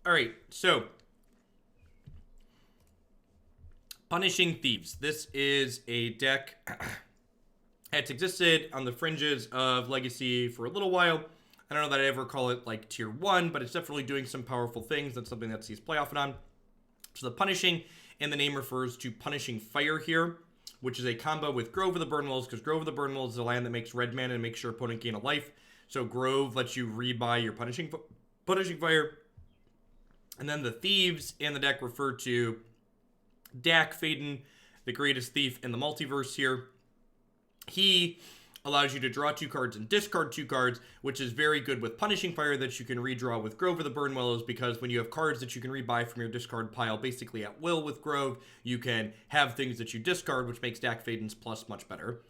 All right, so Punishing Thieves. This is a deck that's existed on the fringes of Legacy for a little while. I don't know that I ever call it like tier 1, but it's definitely doing some powerful things. That's something that sees play often on. So the Punishing in the name refers to Punishing Fire here, which is a combo with Grove of the Burnwillows, because Grove of the Burnwillows is a land that makes red mana and makes your opponent gain a life. So Grove lets you rebuy your Punishing Fire. And then the Thieves in the deck refer to Dack Fayden, the greatest thief in the multiverse here. He allows you to draw 2 cards and discard 2 cards, which is very good with Punishing Fire that you can redraw with Grove of the Burnwillows, because when you have cards that you can rebuy from your discard pile basically at will with Grove, you can have things that you discard, which makes Dack Fayden's plus much better.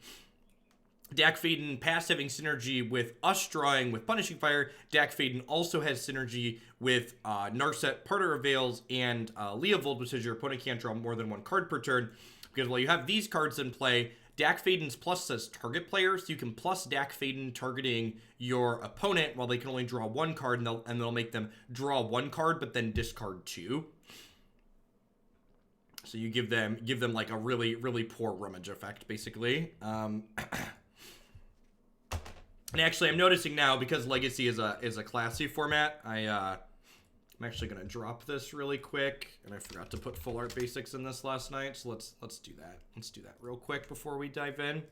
Dack Fayden, past having synergy with us drawing with Punishing Fire, Dack Fayden also has synergy with Narset, Parter of Veils, and Leovold, which says your opponent can't draw more than 1 card per turn. Because while you have these cards in play, Dack Fayden's plus says target player, so you can plus Dack Fayden targeting your opponent while they can only draw 1 card, and they'll make them draw 1 card, but then discard 2. So you give them like a really, really poor rummage effect, basically. And actually, I'm noticing now, because Legacy is a classy format, I'm actually going to drop this really quick, and I forgot to put full art basics in this last night, so let's do that. Let's do that real quick before we dive in.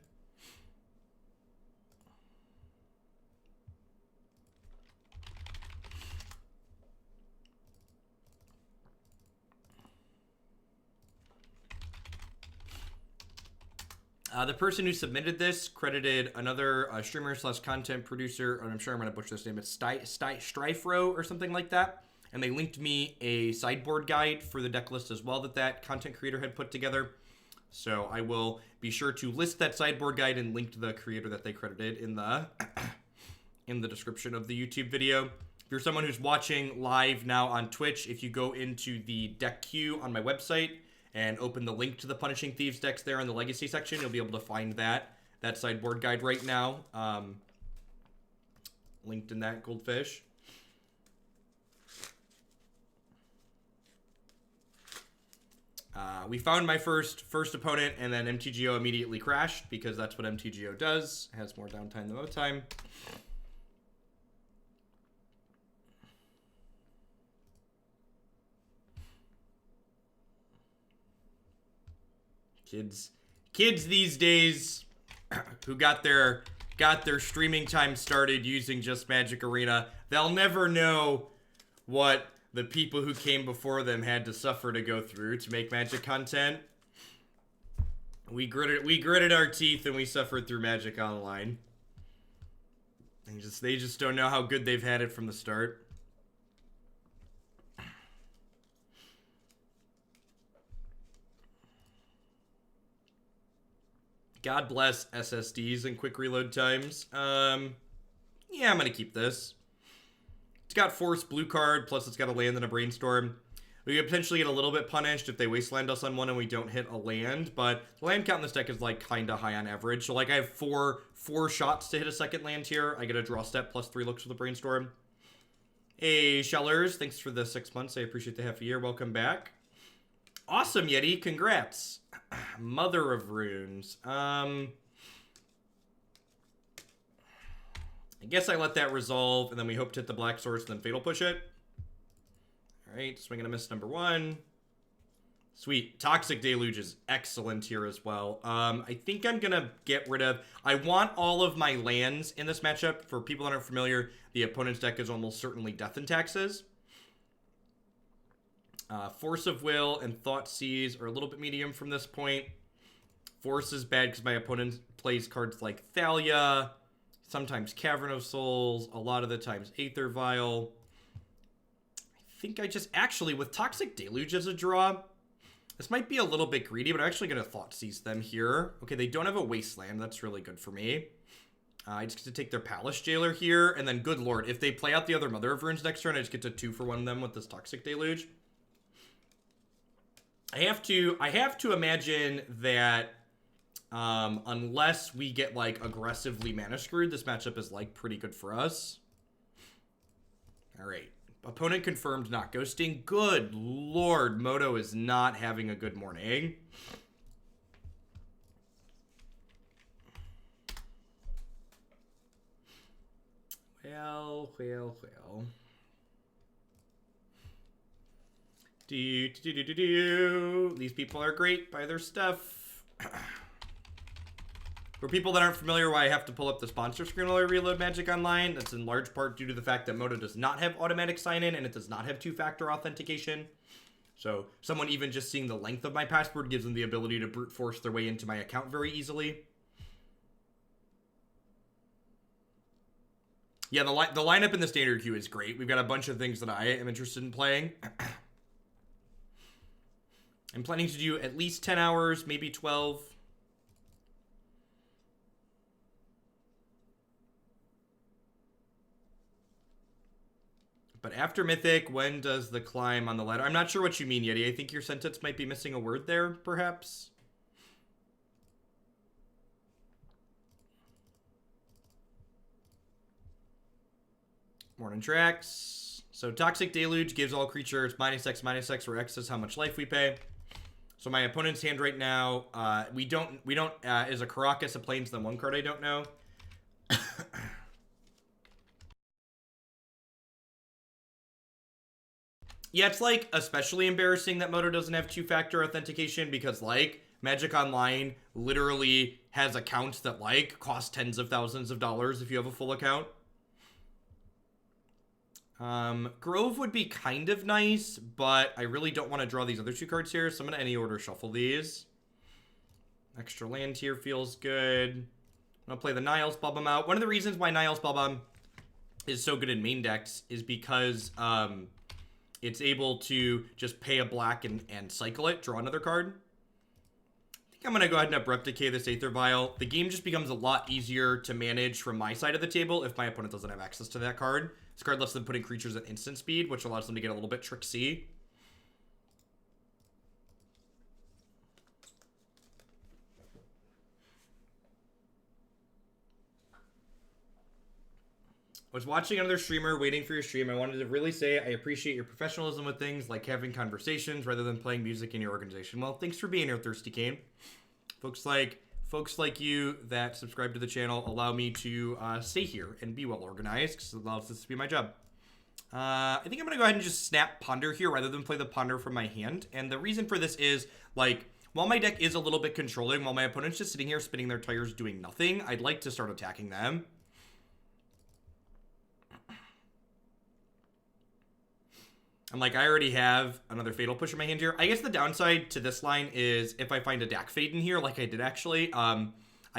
The person who submitted this credited another streamer / content producer, and I'm sure I'm going to butcher this name. It's Strifro or something like that. And they linked me a sideboard guide for the deck list as well that content creator had put together. So I will be sure to list that sideboard guide and link to the creator that they credited in the in the description of the YouTube video. If you're someone who's watching live now on Twitch, if you go into the deck queue on my website and open the link to the Punishing Thieves decks there in the Legacy section, you'll be able to find that sideboard guide right now. Linked in that, Goldfish. We found my first opponent, and then MTGO immediately crashed, because that's what MTGO does. It has more downtime than no time. Kids these days who got their streaming time started using just Magic Arena, they'll never know what the people who came before them had to suffer to go through to make Magic content. We gritted our teeth and we suffered through Magic Online. And they just don't know how good they've had it from the start. God bless SSDs and quick reload times. Yeah, I'm gonna keep this. It's got Force blue card, plus it's got a land and a Brainstorm. We could potentially get a little bit punished if they wasteland us on one and we don't hit a land, but the land count in this deck is like kind of high on average. So like I have four shots to hit a second land here. I get a draw step plus 3 looks with the Brainstorm. Hey, Shellers, thanks for the 6 months. I appreciate the half a year. Welcome back. Awesome, Yeti. Congrats. Mother of Runes. I guess I let that resolve, and then we hope to hit the Black Source and then Fatal Push it. Alright, swing and a miss number 1. Sweet. Toxic Deluge is excellent here as well. I think I'm going to get rid of... I want all of my lands in this matchup. For people that aren't familiar, the opponent's deck is almost certainly Death and Taxes. Force of Will and Thoughtseize are a little bit medium from this point. Force is bad because my opponent plays cards like Thalia, sometimes Cavern of Souls, a lot of the times Aether Vial. I think I just... Actually, with Toxic Deluge as a draw, this might be a little bit greedy, but I'm actually going to Thoughtseize them here. Okay, they don't have a Wasteland. That's really good for me. I just get to take their Palace Jailer here, and then, good lord, if they play out the other Mother of Runes next turn, I just get to 2 for 1 of them with this Toxic Deluge. I have to imagine that unless we get like aggressively mana screwed, this matchup is like pretty good for us. All right, Opponent confirmed not ghosting. Good lord, Moto is not having a good morning. Well. These people are great by their stuff. For people that aren't familiar why I have to pull up the sponsor screen while I reload Magic Online, that's in large part due to the fact that Moto does not have automatic sign-in and it does not have two-factor authentication. So someone even just seeing the length of my password gives them the ability to brute force their way into my account very easily. Yeah, the lineup in the standard queue is great. We've got a bunch of things that I am interested in playing. I'm planning to do at least 10 hours, maybe 12. But after Mythic, when does the climb on the ladder? I'm not sure what you mean, Yeti. I think your sentence might be missing a word there, perhaps. Morning tracks. So Toxic Deluge gives all creatures -X/-X, where X is how much life we pay. So my opponent's hand right now, we don't is a Caracas, a Plains, then one card I don't know. Yeah, it's like especially embarrassing that Moto doesn't have two-factor authentication because like Magic Online literally has accounts that like cost tens of thousands of dollars if you have a full account. Grove would be kind of nice, but I really don't want to draw these other two cards here, so I'm going to any order shuffle these. Extra land here feels good. I'm going to play the Nihil Spellbomb out. One of the reasons why Nihil Spellbomb is so good in main decks is because it's able to just pay a black and cycle it, draw another card. I think I'm going to go ahead and Abrupt Decay this Aether Vial. The game just becomes a lot easier to manage from my side of the table if my opponent doesn't have access to that card. This card lets them put in creatures at instant speed, which allows them to get a little bit tricksy. I was watching another streamer, waiting for your stream. I wanted to really say I appreciate your professionalism with things like having conversations rather than playing music in your organization. Well, thanks for being here, Thirsty Kane. Folks like you that subscribe to the channel allow me to stay here and be well organized because it allows this to be my job. I think I'm going to go ahead and just snap Ponder here rather than play the Ponder from my hand. And the reason for this is, like, while my deck is a little bit controlling, while my opponent's just sitting here spinning their tires doing nothing, I'd like to start attacking them. I'm like, I already have another Fatal Push in my hand here. I guess the downside to this line is if I find a Dack Fayden here, like I did actually, I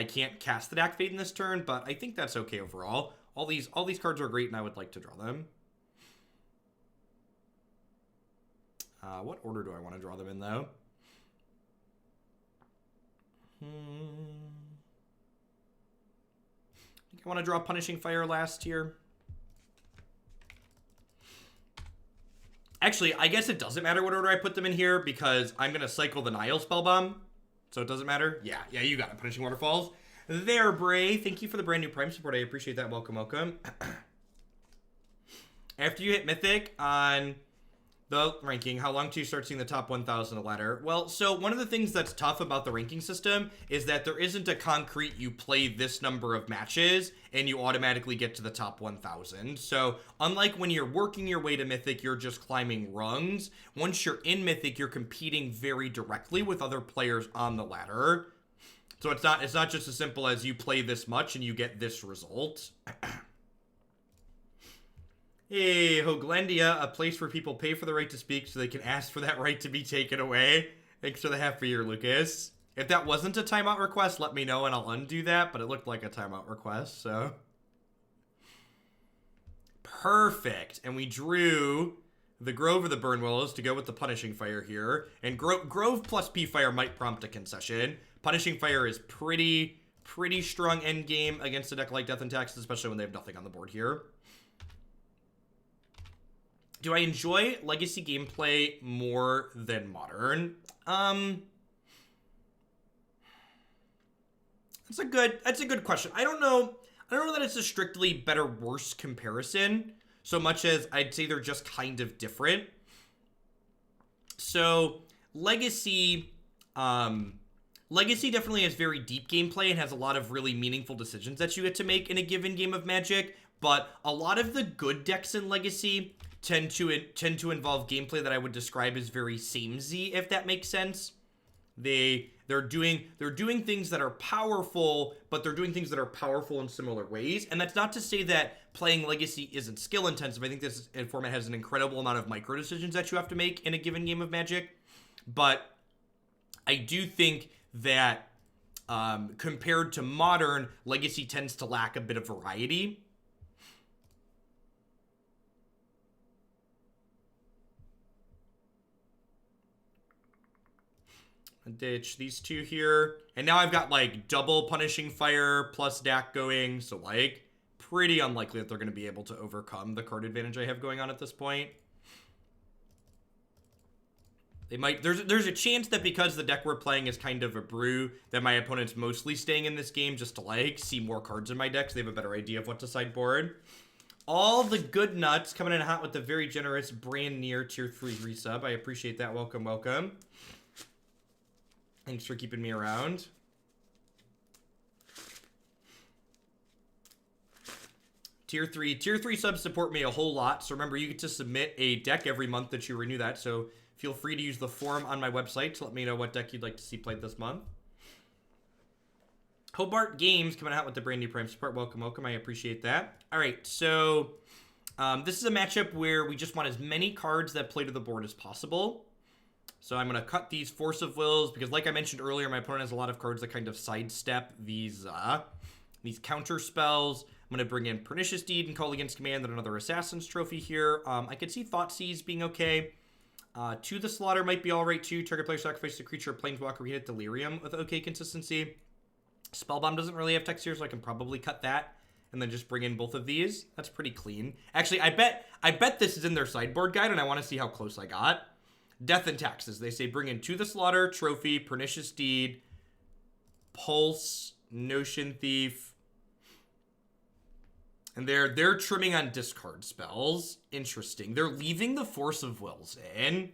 can't cast the Dack Fayden this turn, but I think that's okay overall. All these cards are great, and I would like to draw them. What order do I want to draw them in, though? I think I want to draw Punishing Fire last here. Actually, I guess it doesn't matter what order I put them in here because I'm going to cycle the Nihil Spellbomb. So it doesn't matter? Yeah, you got it. Punishing Waterfalls. There, Bray. Thank you for the brand new Prime support. I appreciate that. Welcome. After you hit Mythic on the ranking, how long till you start seeing the top 1,000 ladder? Well, so one of the things that's tough about the ranking system is that there isn't a concrete you play this number of matches and you automatically get to the top 1,000. So unlike when you're working your way to Mythic, you're just climbing rungs. Once you're in Mythic, you're competing very directly with other players on the ladder. So it's not just as simple as you play this much and you get this result. Hey, Hoglandia, a place where people pay for the right to speak so they can ask for that right to be taken away. Thanks for the half a year, Lucas. If that wasn't a timeout request, let me know and I'll undo that, but it looked like a timeout request, so. Perfect. And we drew the Grove or the Burnwillows to go with the Punishing Fire here. And Grove plus P-Fire might prompt a concession. Punishing Fire is pretty strong endgame against a deck like Death and Taxes, especially when they have nothing on the board here. Do I enjoy Legacy gameplay more than Modern? That's a good question. I don't know that it's a strictly better worse comparison. so much as I'd say they're just kind of different. So Legacy definitely has very deep gameplay and has a lot of really meaningful decisions that you get to make in a given game of Magic, but a lot of the good decks in Legacy tend to involve gameplay that I would describe as very samey, if that makes sense. They're doing things that are powerful, but they're doing things that are powerful in similar ways. And that's not to say that playing Legacy isn't skill intensive. I think this format has an incredible amount of micro decisions that you have to make in a given game of Magic. But I do think that compared to Modern, Legacy tends to lack a bit of variety. Ditch these two here. And now I've got, like, double Punishing Fire plus Dack going. So, like, pretty unlikely that they're going to be able to overcome the card advantage I have going on at this point. They might... There's a chance that because the deck we're playing is kind of a brew, that my opponent's mostly staying in this game just to, like, see more cards in my deck so they have a better idea of what to sideboard. All the good nuts coming in hot with the very generous brand near tier 3 resub. I appreciate that. Welcome, welcome. Thanks for keeping me around. Tier 3 subs support me a whole lot. So remember, you get to submit a deck every month that you renew that. So feel free to use the form on my website to let me know what deck you'd like to see played this month. Hobart Games coming out with the brand new Prime support. Welcome, welcome. I appreciate that. All right, so this is a matchup where we just want as many cards that play to the board as possible. So I'm going to cut these Force of Wills because, like I mentioned earlier, my opponent has a lot of cards that kind of sidestep these counter spells. I'm going to bring in Pernicious Deed and Call Against Command and another Assassin's Trophy here. I could see Thoughtseize being okay. To the Slaughter might be all right too. Target player sacrifices a creature, Planeswalker, we hit Delirium with okay consistency. Spellbomb doesn't really have text here, so I can probably cut that and then just bring in both of these. That's pretty clean. Actually, I bet this is in their sideboard guide, and I want to see how close I got. Death and Taxes. They say bring in To the Slaughter, Trophy, Pernicious Deed, Pulse, Notion Thief. And they're trimming on discard spells. Interesting. They're leaving the Force of Wills in.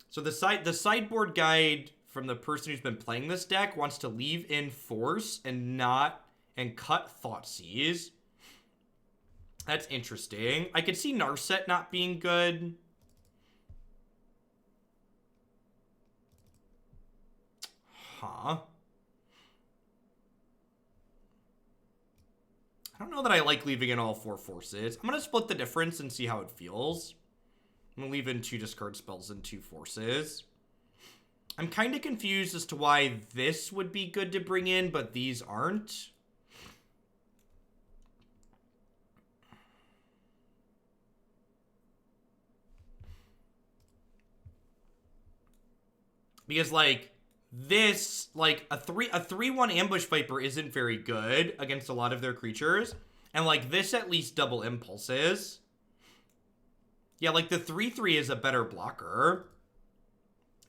So the sideboard guide from the person who's been playing this deck wants to leave in Force and cut Thoughtseize. That's interesting. I could see Narset not being good. Huh. I don't know that I like leaving in all 4 forces. I'm going to split the difference and see how it feels. I'm going to leave in 2 discard spells and 2 forces. I'm kind of confused as to why this would be good to bring in, but these aren't. Because, like... This, like, a 3/1 Ambush Viper isn't very good against a lot of their creatures. And, like, this at least double impulses. Yeah, like, the 3/3 is a better blocker.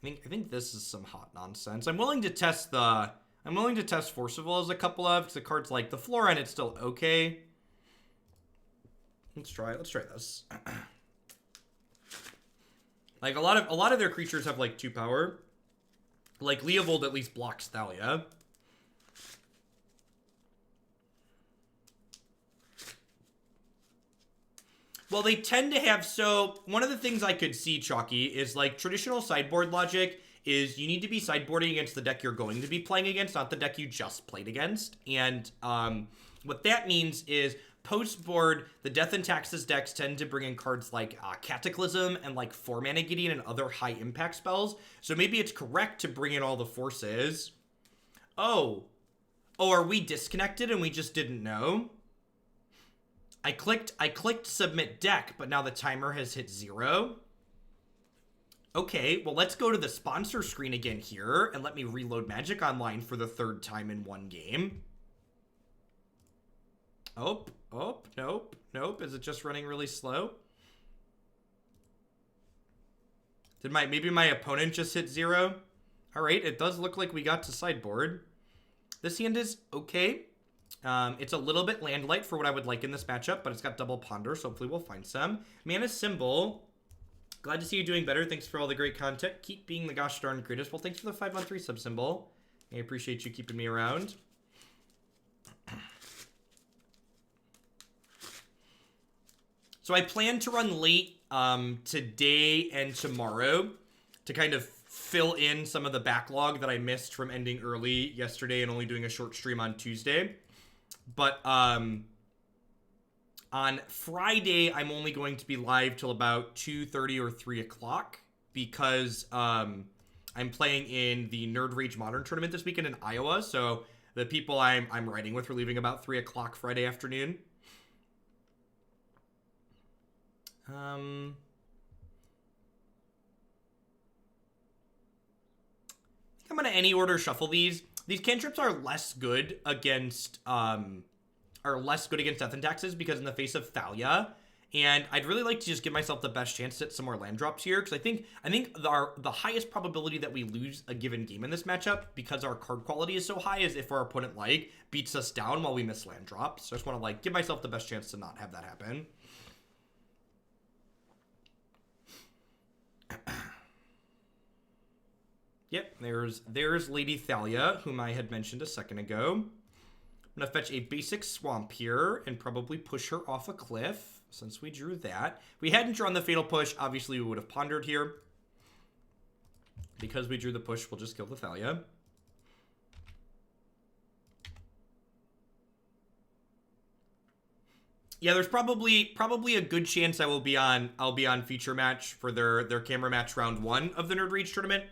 I think this is some hot nonsense. I'm willing to test Forcible as a couple of, because the card's like the floor and it's still okay. Let's try this. Like, a lot of their creatures have, like, 2 power. Like, Leovold at least blocks Thalia. Well, they tend to have... So, one of the things I could see, Chalky, is, like, traditional sideboard logic is you need to be sideboarding against the deck you're going to be playing against, not the deck you just played against. And what that means is... Post-board, the Death and Taxes decks tend to bring in cards like Cataclysm and like 4-mana Gideon and other high-impact spells. So maybe it's correct to bring in all the forces. Oh, are we disconnected and we just didn't know? I clicked Submit Deck, but now the timer has hit 0. Okay, well, let's go to the sponsor screen again here and let me reload Magic Online for the 3rd time in one game. Oh, nope. Is it just running really slow? Maybe my opponent just hit 0? All right, it does look like we got to sideboard. This hand is okay. It's a little bit land light for what I would like in this matchup, but it's got double Ponder, so hopefully we'll find some. Mana Symbol. Glad to see you doing better. Thanks for all the great content. Keep being the gosh darn greatest. Well, thanks for the 5-on-3 sub symbol. I appreciate you keeping me around. So I plan to run late today and tomorrow to kind of fill in some of the backlog that I missed from ending early yesterday and only doing a short stream on Tuesday. But on Friday, I'm only going to be live till about 2:30 or 3 o'clock because I'm playing in the Nerd Rage Modern Tournament this weekend in Iowa. So the people I'm riding with are leaving about 3 o'clock Friday afternoon. I'm gonna any order shuffle these. These cantrips are less good against Death and Taxes because in the face of Thalia, and I'd really like to just give myself the best chance at some more land drops here because I think the highest probability that we lose a given game in this matchup because our card quality is so high is if our opponent beats us down while we miss land drops. So I just want to give myself the best chance to not have that happen. Yep, there's Lady Thalia, whom I had mentioned a second ago. I'm going to fetch a basic Swamp here and probably push her off a cliff since we drew that. If we hadn't drawn the Fatal Push, obviously we would have pondered here. Because we drew the push, we'll just kill the Thalia. Yeah, there's probably a good chance I'll be on feature match for their camera match round 1 of the Nerd Rage tournament.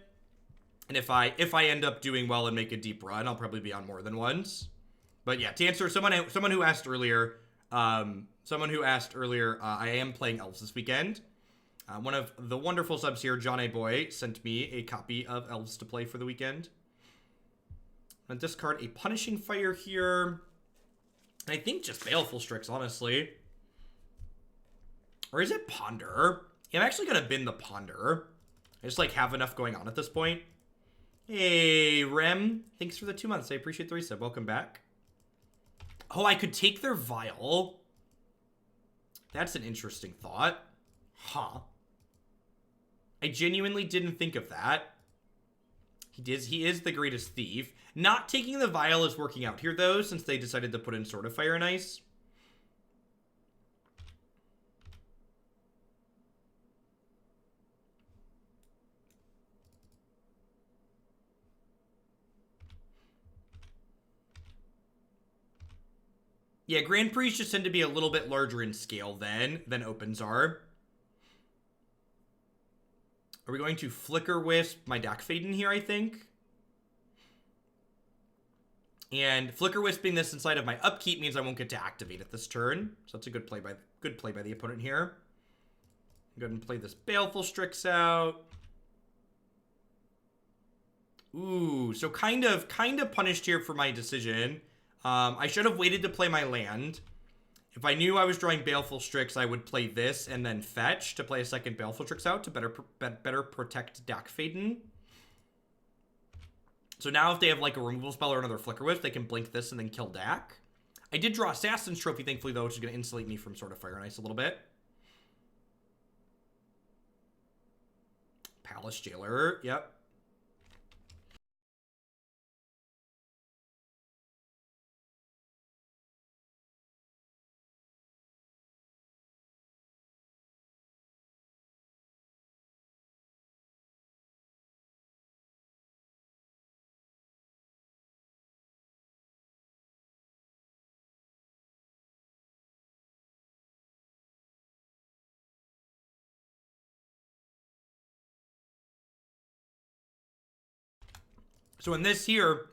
And if I end up doing well and make a deep run, I'll probably be on more than once. But yeah, to answer someone who asked earlier, I am playing Elves this weekend. One of the wonderful subs here, John A. Boy, sent me a copy of Elves to play for the weekend. I'm gonna discard a Punishing Fire here. And I think just Baleful Strix, honestly. Or is it Ponder? Yeah, I'm actually gonna bin the Ponder. I just have enough going on at this point. Hey, Rem. Thanks for the 2 months. I appreciate the resub. Welcome back. Oh, I could take their Vial. That's an interesting thought. Huh. I genuinely didn't think of that. He is the greatest thief. Not taking the Vial is working out here, though, since they decided to put in Sword of Fire and Ice. Yeah, Grand Prix just tend to be a little bit larger in scale than Opens are. Are we going to Flicker Wisp my Dack Fayden here, I think? And Flicker Wisping this inside of my upkeep means I won't get to activate it this turn. So that's a good play by the opponent here. Go ahead and play this Baleful Strix out. Ooh, so kind of punished here for my decision. I should have waited to play my land. If I knew I was drawing Baleful Strix, I would play this and then fetch to play a second Baleful Strix out to better protect Dack Fayden. So now if they have a removal spell or another Flicker Wisp, they can blink this and then kill Dack. I did draw Assassin's Trophy, thankfully, though, which is going to insulate me from Sword of Fire and Ice a little bit. Palace Jailer, yep. So in this here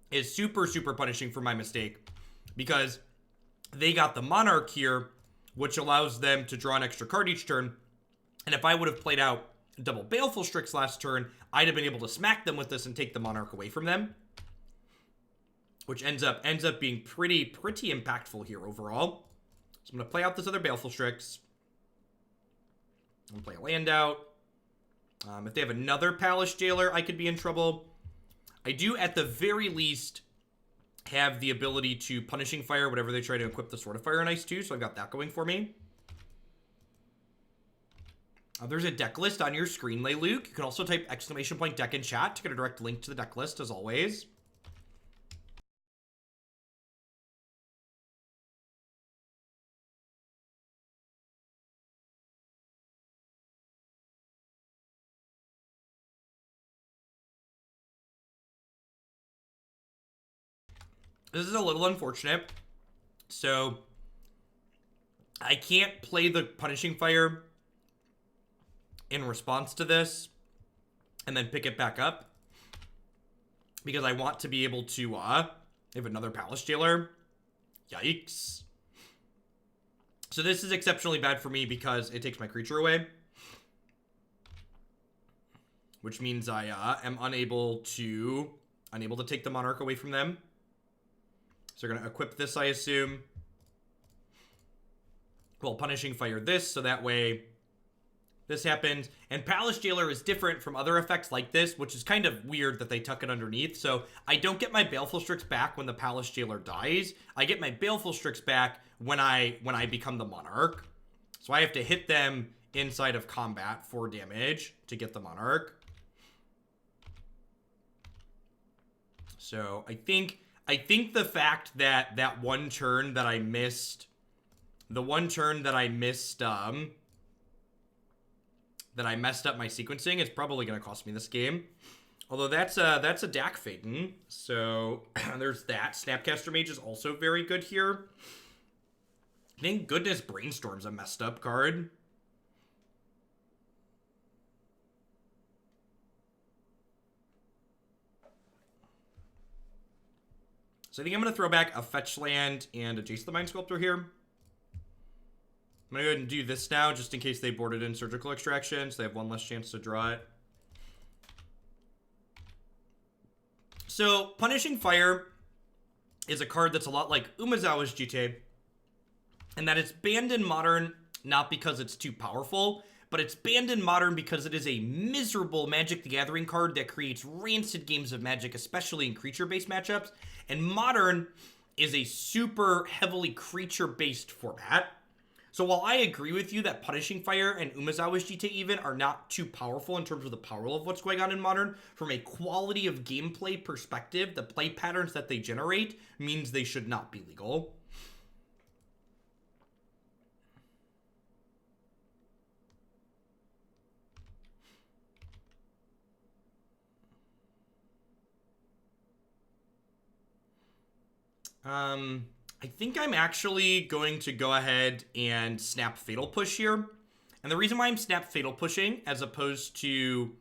is super, super punishing for my mistake because they got the Monarch here, which allows them to draw an extra card each turn. And if I would have played out double Baleful Strix last turn, I'd have been able to smack them with this and take the Monarch away from them, which ends up being pretty impactful here overall. So I'm going to play out this other Baleful Strix. I'm going to play a land out. If they have another Palace Jailer, I could be in trouble. I do, at the very least, have the ability to Punishing Fire whatever they try to equip the Sword of Fire and Ice too, so I've got that going for me. There's a deck list on your screen, Luke. You can also type !deck in chat to get a direct link to the deck list, as always. This is a little unfortunate. So, I can't play the Punishing Fire in response to this and then pick it back up because I want to be able to have another Palace Jailer. Yikes. So this is exceptionally bad for me because it takes my creature away, which means I am unable to take the Monarch away from them. So they're going to equip this, I assume. Well, Punishing Fire this, so that way this happens. And Palace Jailer is different from other effects like this, which is kind of weird that they tuck it underneath. So I don't get my Baleful Strix back when the Palace Jailer dies. I get my Baleful Strix back when I become the Monarch. So I have to hit them inside of combat for damage to get the Monarch. So I think the fact that that one turn that I missed, that I messed up my sequencing is probably going to cost me this game. Although that's a Dack Fayden, so there's that. Snapcaster Mage is also very good here. Thank goodness Brainstorm's a messed up card. So I think I'm going to throw back a Fetch Land and a Jace the Mind Sculptor here. I'm going to go ahead and do this now, just in case they boarded in Surgical Extraction, so they have one less chance to draw it. So, Punishing Fire is a card that's a lot like Umezawa's Jitte, and that it's banned in Modern, not because it's too powerful, but it's banned in Modern because it is a miserable Magic the Gathering card that creates rancid games of Magic, especially in creature-based matchups, and Modern is a super heavily creature-based format. So while I agree with you that Punishing Fire and Umezawa's Jitte even are not too powerful in terms of the power of what's going on in Modern, from a quality of gameplay perspective, the play patterns that they generate means they should not be legal. I think I'm actually going to go ahead and snap Fatal Push here. And the reason why I'm snap Fatal Pushing as opposed to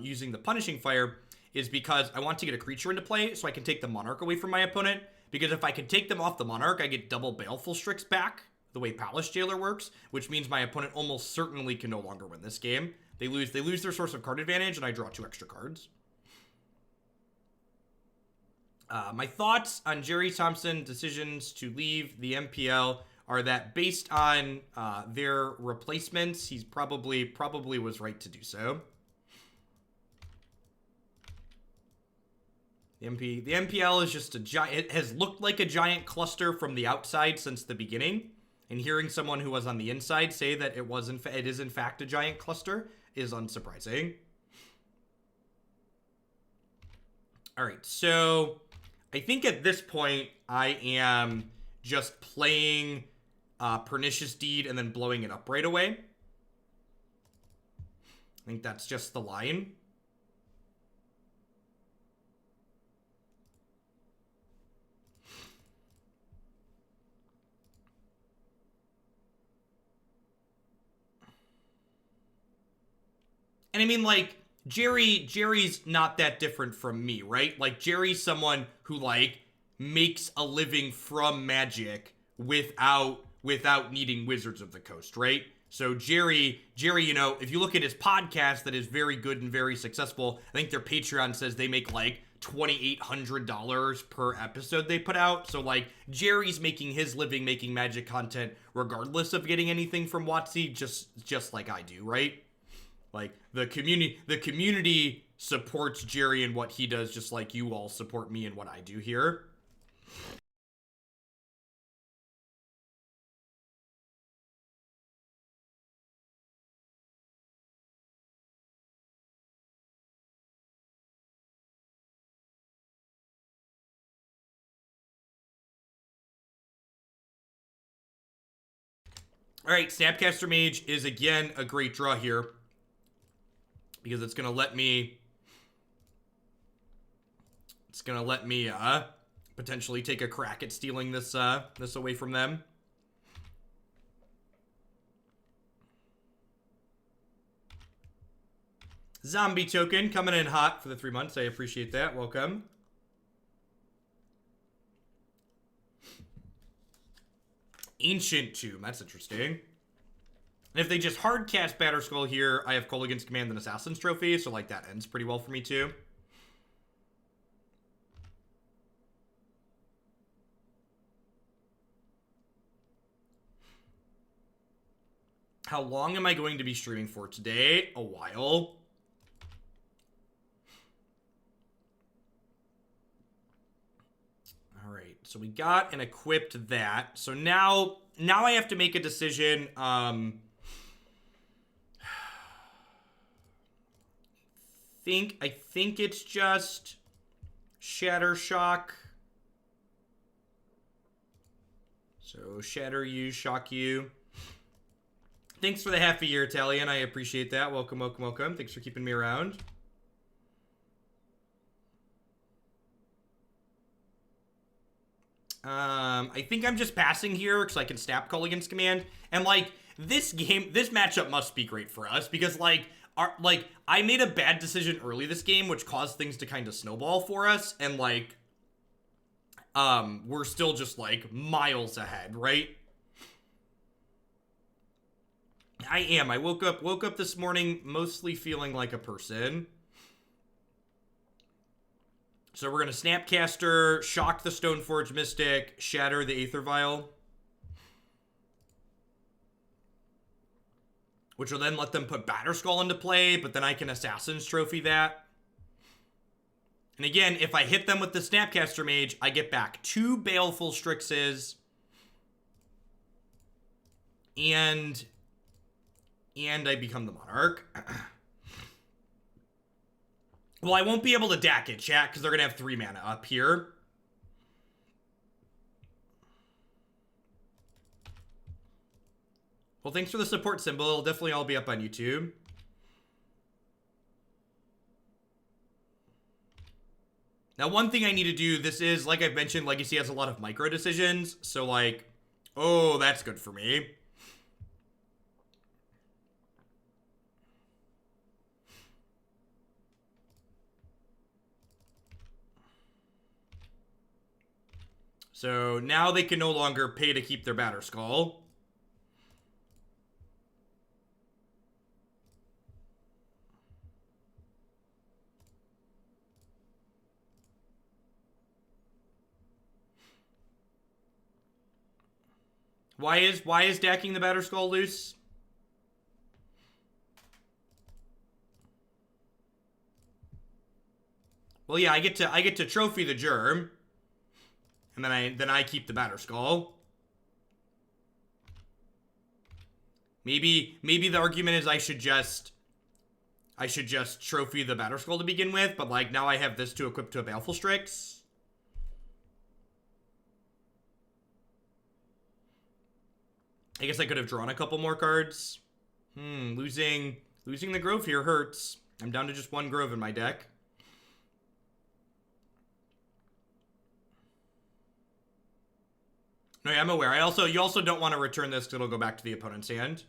using the Punishing Fire is because I want to get a creature into play so I can take the Monarch away from my opponent. Because if I can take them off the Monarch, I get double Baleful Strix back, the way Palace Jailer works, which means my opponent almost certainly can no longer win this game. They lose their source of card advantage, and I draw 2 extra cards. My thoughts on Jerry Thompson's decisions to leave the MPL are that based on their replacements, he's probably was right to do so. The MPL is just a giant. It has looked like a giant cluster from the outside since the beginning, and hearing someone who was on the inside say that it is in fact a giant cluster is unsurprising. All right, so I think at this point, I am just playing Pernicious Deed and then blowing it up right away. I think that's just the line. And I mean, like, Jerry's not that different from me, right? Like, Jerry's someone who, like, makes a living from Magic without needing Wizards of the Coast, right? So Jerry, you know, if you look at his podcast that is very good and very successful, I think their Patreon says they make, like, $2,800 per episode they put out. So, like, Jerry's making his living making Magic content regardless of getting anything from WotC, just like I do, right? Like, the community supports Jerry and what he does, just like you all support me and what I do here. All right, Snapcaster Mage is, again, a great draw here. Because it's going to let me... It's going to let me, potentially take a crack at stealing this, this away from them. Zombie token coming in hot for the 3 months. I appreciate that. Welcome. Ancient Tomb. That's interesting. And if they just hard cast Batterskull here, I have Kolaghan's Command and Assassin's Trophy, so like that ends pretty well for me too. How long am I going to be streaming for today? A while. All right, so we got and equipped that. So now I have to make a decision. I think it's just Shatter Shock. So Shatter you, Shock you. Thanks for the half a year, Italian. I appreciate that. Welcome, welcome, welcome. Thanks for keeping me around. I think I'm just passing here because I can snap Kolaghan's Command. And, like, this matchup must be great for us because, like, I made a bad decision early this game, which caused things to kind of snowball for us. And, like, we're still just, like, miles ahead, right? I am. I woke up this morning mostly feeling like a person. So we're going to Snapcaster, Shock the Stoneforge Mystic, Shatter the Aether Vial. Which will then let them put Batterskull into play, but then I can Assassin's Trophy that. And again, if I hit them with the Snapcaster Mage, I get back 2 Baleful Strixes. And I become the Monarch. Well, I won't be able to Dack it, chat, because they're going to have 3 mana up here. Well, thanks for the support symbol. It'll definitely all be up on YouTube. Now, one thing I need to do, this is, like I've mentioned, Legacy has a lot of micro decisions. So, like, oh, that's good for me. So now they can no longer pay to keep their Batterskull. Why is Dacking the Batterskull loose? Well, yeah, I get to trophy the Germ. And then I keep the Batterskull. Maybe the argument is I should just trophy the Batterskull to begin with, but like now I have this to equip to a Baleful Strix. I guess I could have drawn a couple more cards. Losing the Grove here hurts. I'm down to just 1 Grove in my deck. No, yeah, I'm aware. You also don't want to return this because it'll go back to the opponent's hand.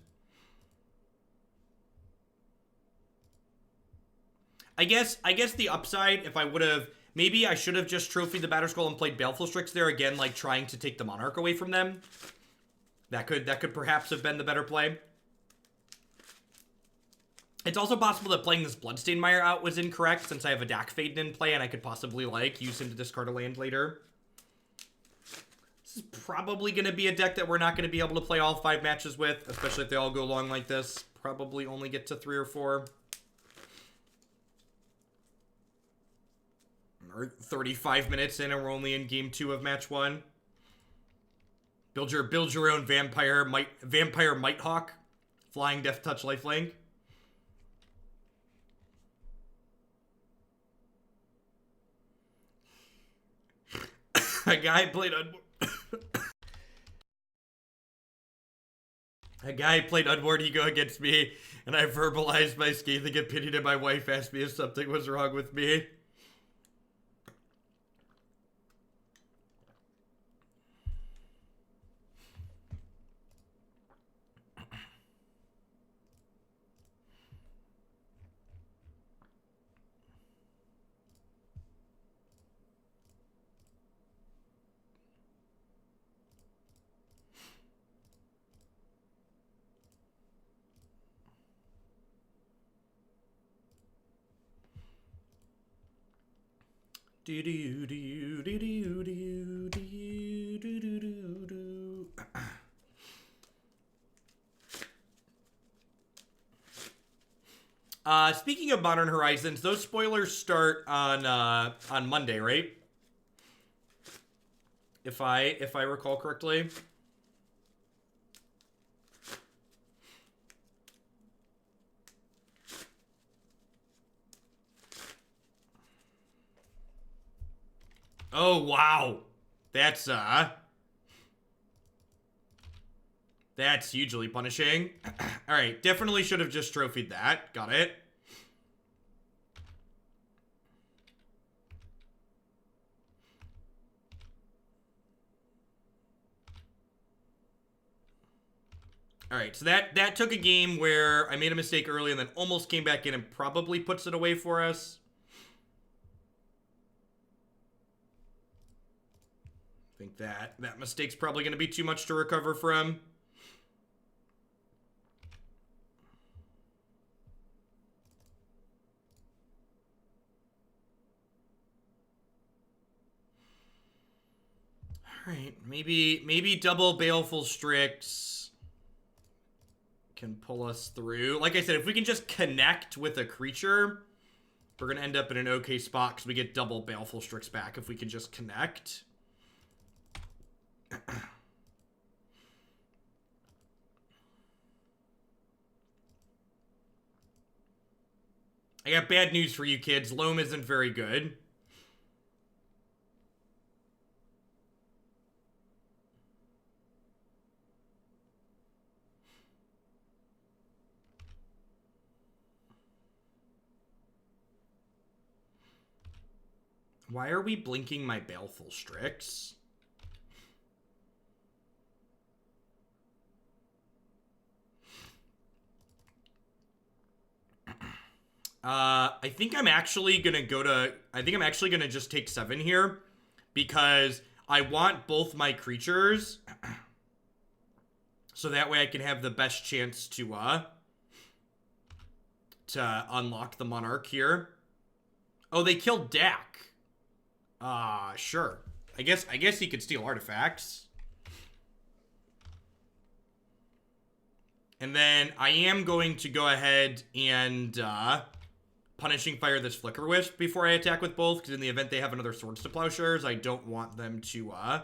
I guess the upside, if I would have, maybe I should have just trophied the Batterskull and played Baleful Strix there again, like trying to take the Monarch away from them. That could perhaps have been the better play. It's also possible that playing this Bloodstained Mire out was incorrect since I have a Dack Fayden in play and I could possibly like use him to discard a land later. is probably going to be a deck that we're not going to be able to play all 5 matches with, especially if they all go long like this. Probably only get to 3 or 4. Or 35 minutes in and we're only in game 2 of match 1. Build your own Vampire Might Hawk. Flying Death Touch Lifelink. A guy played Unboard Ego against me, and I verbalized my scathing opinion, and my wife asked me if something was wrong with me. Speaking of Modern Horizons, those spoilers start on Monday, right? If I recall correctly. Oh, wow. That's hugely punishing. Alright, definitely should have just trophied that. Got it. Alright, so that took a game where I made a mistake early and then almost came back in and probably puts it away for us. I think that mistake's probably going to be too much to recover from. Alright, maybe double Baleful Strix can pull us through. Like I said, if we can just connect with a creature, we're going to end up in an okay spot because we get double Baleful Strix back if we can just connect. I got bad news for you kids. Loam isn't very good. Why are we blinking my Baleful Strix? I think I'm actually gonna just take 7 here because I want both my creatures so that way I can have the best chance to unlock the Monarch here. Oh, they killed Dack. Sure. I guess he could steal artifacts. And then I am going to go ahead and Punishing Fire this Flicker Wisp before I attack with both, because in the event they have another Swords to Plowshares, I don't want them to I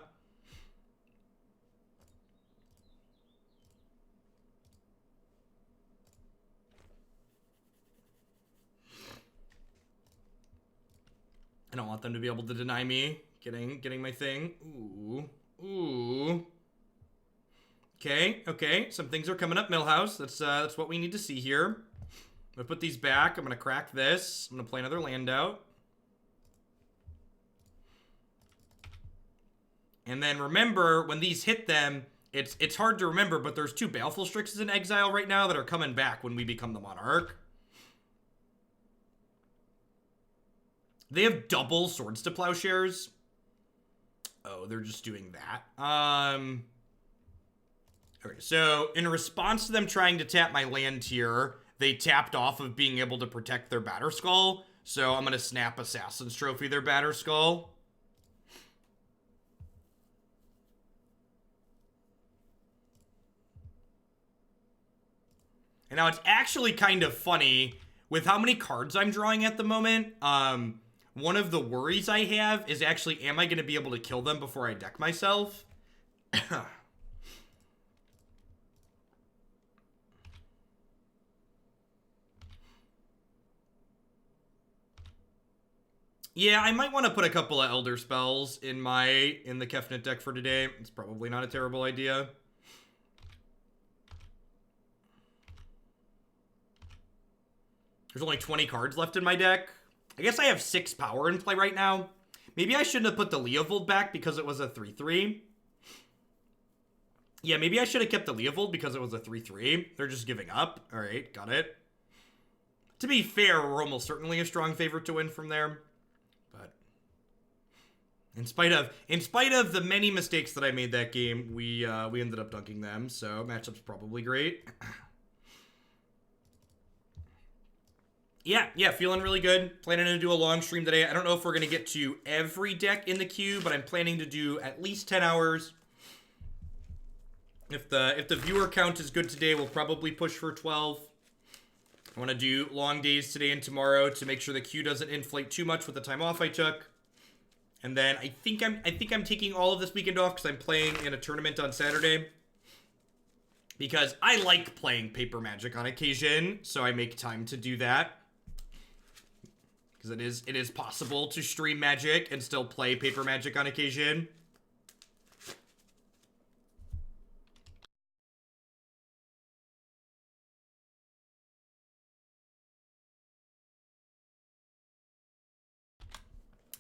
don't want them to be able to deny me getting my thing. Ooh. Okay. Some things are coming up, Millhouse. That's what we need to see here. I'm gonna put these back. I'm gonna crack this. I'm gonna play another land out. And then remember, when these hit them, it's hard to remember, but there's 2 Baleful Strixes in exile right now that are coming back when we become the Monarch. They have double Swords to Plowshares. Oh, they're just doing that. Okay, so in response to them trying to tap my land here, they tapped off of being able to protect their Batterskull. So I'm going to snap Assassin's Trophy their Batterskull. And now it's actually kind of funny with how many cards I'm drawing at the moment. One of the worries I have is actually, am I going to be able to kill them before I deck myself? Yeah, I might want to put a couple of Elder Spells in the Kefnet deck for today. It's probably not a terrible idea. There's only 20 cards left in my deck. I guess I have 6 power in play right now. Maybe I shouldn't have put the Leovold back because it was a 3-3. Yeah, maybe I should have kept the Leovold because it was a 3-3. They're just giving up. All right, got it. To be fair, we're almost certainly a strong favorite to win from there. But in spite of the many mistakes that I made that game, we ended up dunking them. So matchup's probably great. Yeah, feeling really good. Planning to do a long stream today. I don't know if we're going to get to every deck in the queue, but I'm planning to do at least 10 hours. If the viewer count is good today, we'll probably push for 12. I want to do long days today and tomorrow to make sure the queue doesn't inflate too much with the time off I took. And then I think I'm taking all of this weekend off because I'm playing in a tournament on Saturday. Because I like playing Paper Magic on occasion, so I make time to do that. Because it is possible to stream Magic and still play Paper Magic on occasion.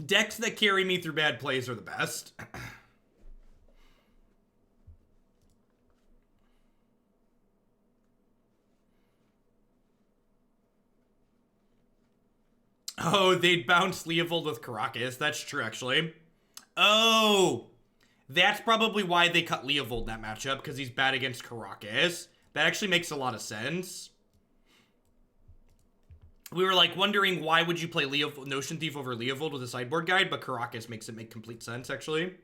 Decks that carry me through bad plays are the best. Oh, they'd bounce Leovold with Karakas. That's true, actually. Oh, that's probably why they cut Leovold that matchup, because he's bad against Karakas. That actually makes a lot of sense. We were like wondering why would you play Notion Thief over Leovold with a sideboard guide, but Karakas makes it make complete sense, actually.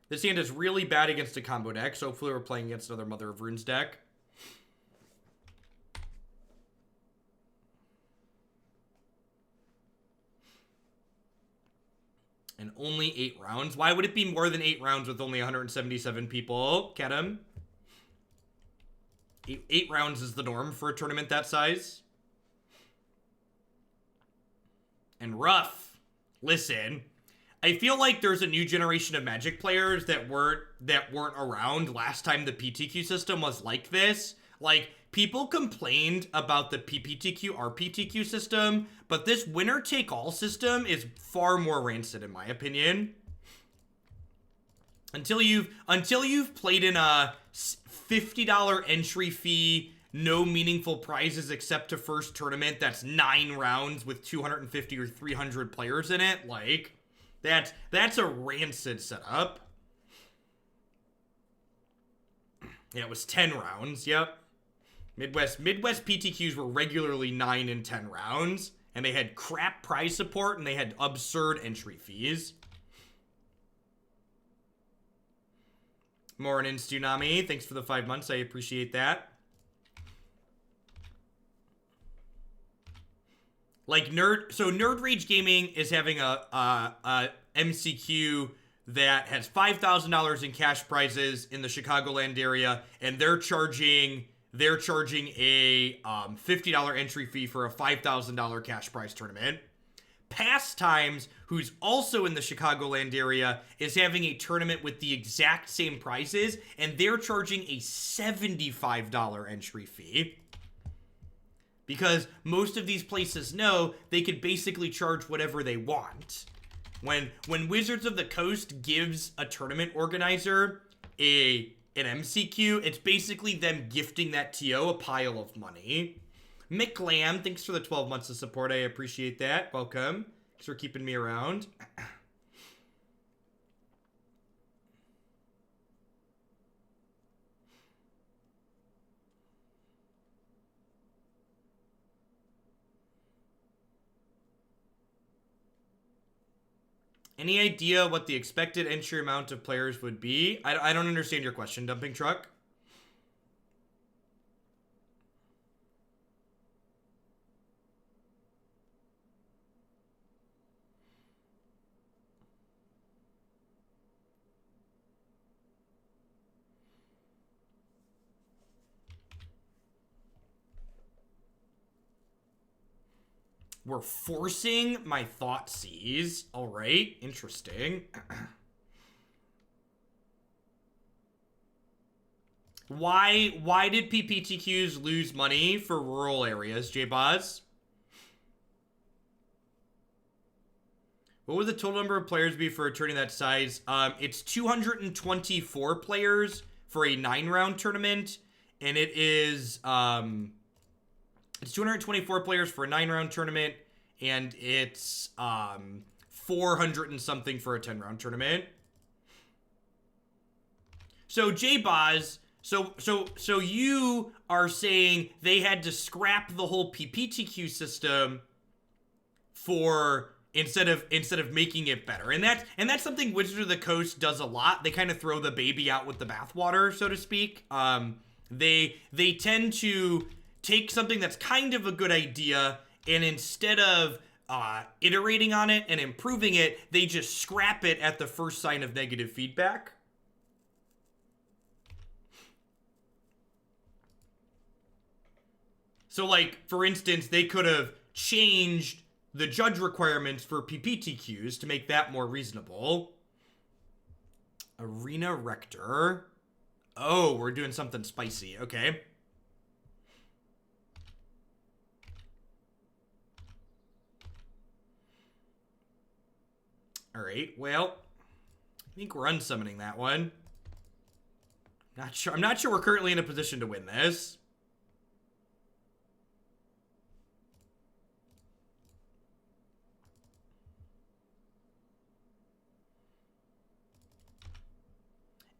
This hand is really bad against a combo deck, so hopefully we're playing against another Mother of Runes deck. And only 8 rounds. Why would it be more than 8 rounds with only 177 people? Kedem. 8 rounds is the norm for a tournament that size. And rough. Listen, I feel like there's a new generation of Magic players that weren't around last time the PTQ system was like this. Like, people complained about the PPTQ, RPTQ system, but this winner-take-all system is far more rancid, in my opinion. Until you've played in a $50 entry fee, no meaningful prizes except to first tournament that's 9 rounds with 250 or 300 players in it, like, that's a rancid setup. Yeah, it was 10 rounds, yep. Midwest PTQs were regularly 9 and 10 rounds, and they had crap prize support, and they had absurd entry fees. Morning, Tsunami. Thanks for the 5 months. I appreciate that. Like, Nerd Rage Gaming is having a MCQ that has $5,000 in cash prizes in the Chicagoland area, and they're charging a $50 entry fee for a $5,000 cash prize tournament. Pastimes, who's also in the Chicagoland area, is having a tournament with the exact same prizes, and they're charging a $75 entry fee. Because most of these places know they could basically charge whatever they want. When Wizards of the Coast gives a tournament organizer an MCQ, it's basically them gifting that TO a pile of money. Mick Lamb, thanks for the 12 months of support. I appreciate that. Welcome. Thanks for keeping me around. Any idea what the expected entry amount of players would be? I don't understand your question, Dumping Truck. We're forcing my Thoughtseize. All right, interesting. Why did PPTQs lose money for rural areas, J-Boz? What would the total number of players be for a tourney that size? It's 224 players for a 9-round tournament, and it is it's 224 players for a 9-round tournament, and it's 400 and something for a 10-round tournament. So J-Boz, so you are saying they had to scrap the whole PPTQ system for instead of making it better. And that's something Wizards of the Coast does a lot. They kind of throw the baby out with the bathwater, so to speak. They tend to take something that's kind of a good idea, and instead of iterating on it and improving it, they just scrap it at the first sign of negative feedback. So, like, for instance, they could have changed the judge requirements for PPTQs to make that more reasonable. Arena Rector. Oh, we're doing something spicy. Okay. All right, well, I think we're unsummoning that one. Not sure. I'm not sure we're currently in a position to win this.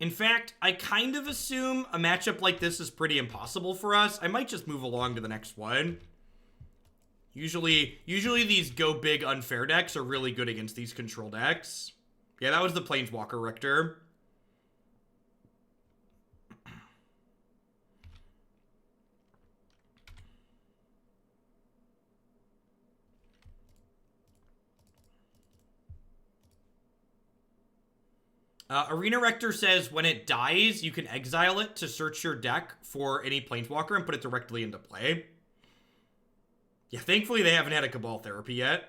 In fact, I kind of assume a matchup like this is pretty impossible for us. I might just move along to the next one. Usually these go big unfair decks are really good against these control decks. Yeah, that was the Planeswalker Rector. Arena Rector says when it dies, you can exile it to search your deck for any Planeswalker and put it directly into play. Yeah, thankfully they haven't had a Cabal Therapy yet.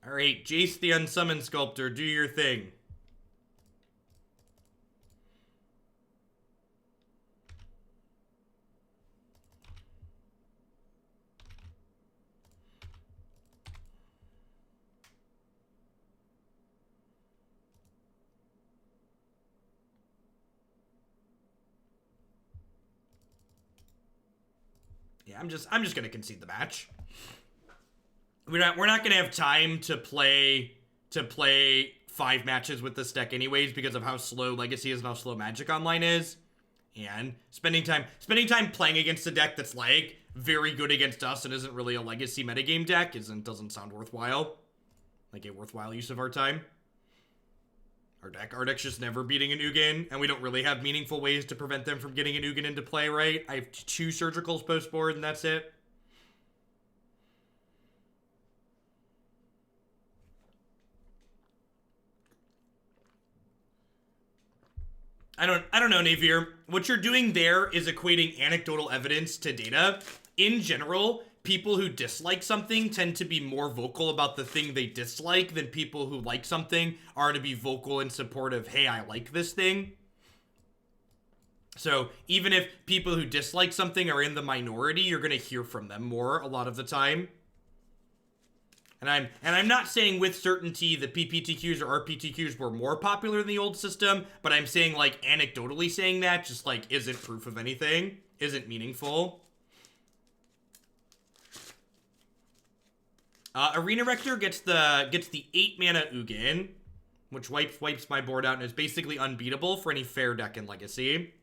Alright, Jace the Unsummoned Sculptor, do your thing. Yeah, I'm just gonna concede the match. We're not gonna have time to play 5 matches with this deck anyways because of how slow Legacy is and how slow Magic Online is. And spending time playing against a deck that's like very good against us and isn't really a Legacy metagame deck doesn't sound worthwhile. Like a worthwhile use of our time. Our deck's just never beating an Ugin, and we don't really have meaningful ways to prevent them from getting an Ugin into play, right? I have 2 Surgicals post-board, and that's it. I don't know, Navier. What you're doing there is equating anecdotal evidence to data. In general, people who dislike something tend to be more vocal about the thing they dislike than people who like something are to be vocal in support of, hey, I like this thing. So even if people who dislike something are in the minority, you're going to hear from them more a lot of the time. And I'm not saying with certainty that PPTQs or RPTQs were more popular in the old system, but I'm saying, like, anecdotally saying that just, like, isn't proof of anything, isn't meaningful. Arena Rector gets the 8 mana Ugin, which wipes my board out and is basically unbeatable for any fair deck in Legacy.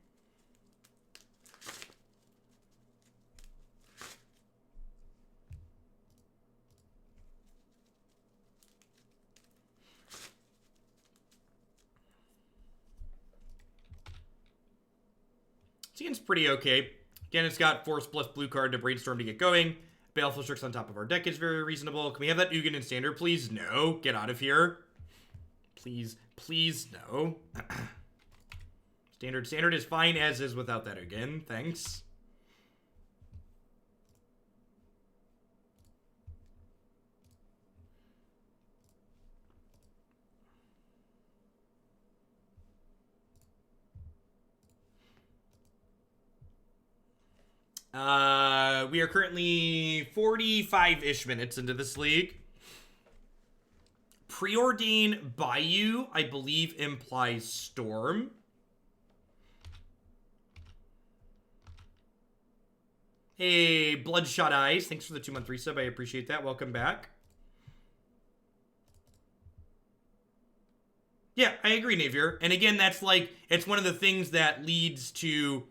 Seems pretty okay. Again, it's got Force plus blue card to Brainstorm to get going. Baleful Strix on top of our deck is very reasonable. Can we have that Ugin in Standard, please? No. Get out of here. Please, no. Standard is fine as is without that again. Thanks. We are currently 45-ish minutes into this league. Preordain Bayou, I believe, implies Storm. Hey, Bloodshot Eyes, thanks for the 2-month resub. I appreciate that. Welcome back. Yeah, I agree, Navier. And again, that's like, it's one of the things that leads to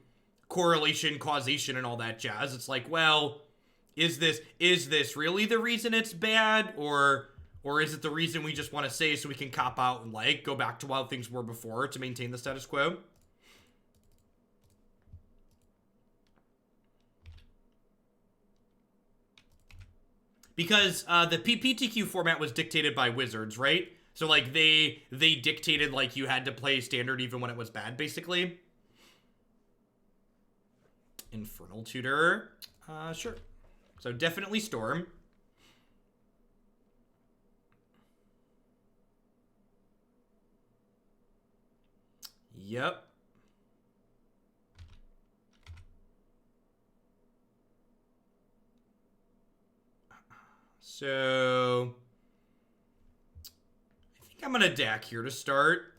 correlation, causation, and all that jazz. It's like, well, is this really the reason it's bad, or is it the reason we just want to say so we can cop out and like go back to how things were before to maintain the status quo? Because the PPTQ format was dictated by Wizards, right? So like they dictated like you had to play standard even when it was bad, basically. Infernal Tutor. Sure. So definitely Storm. Yep. So I think I'm gonna Dack here to start.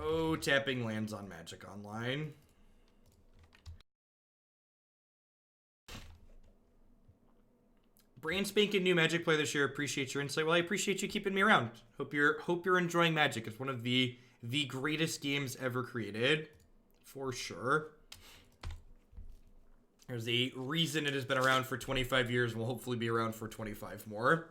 Oh, tapping lands on Magic Online. Brand spanking new Magic player this year. Appreciate your insight. Well, I appreciate you keeping me around. Hope you're enjoying Magic. It's one of the greatest games ever created, for sure. There's a reason it has been around for 25 years and will hopefully be around for 25 more.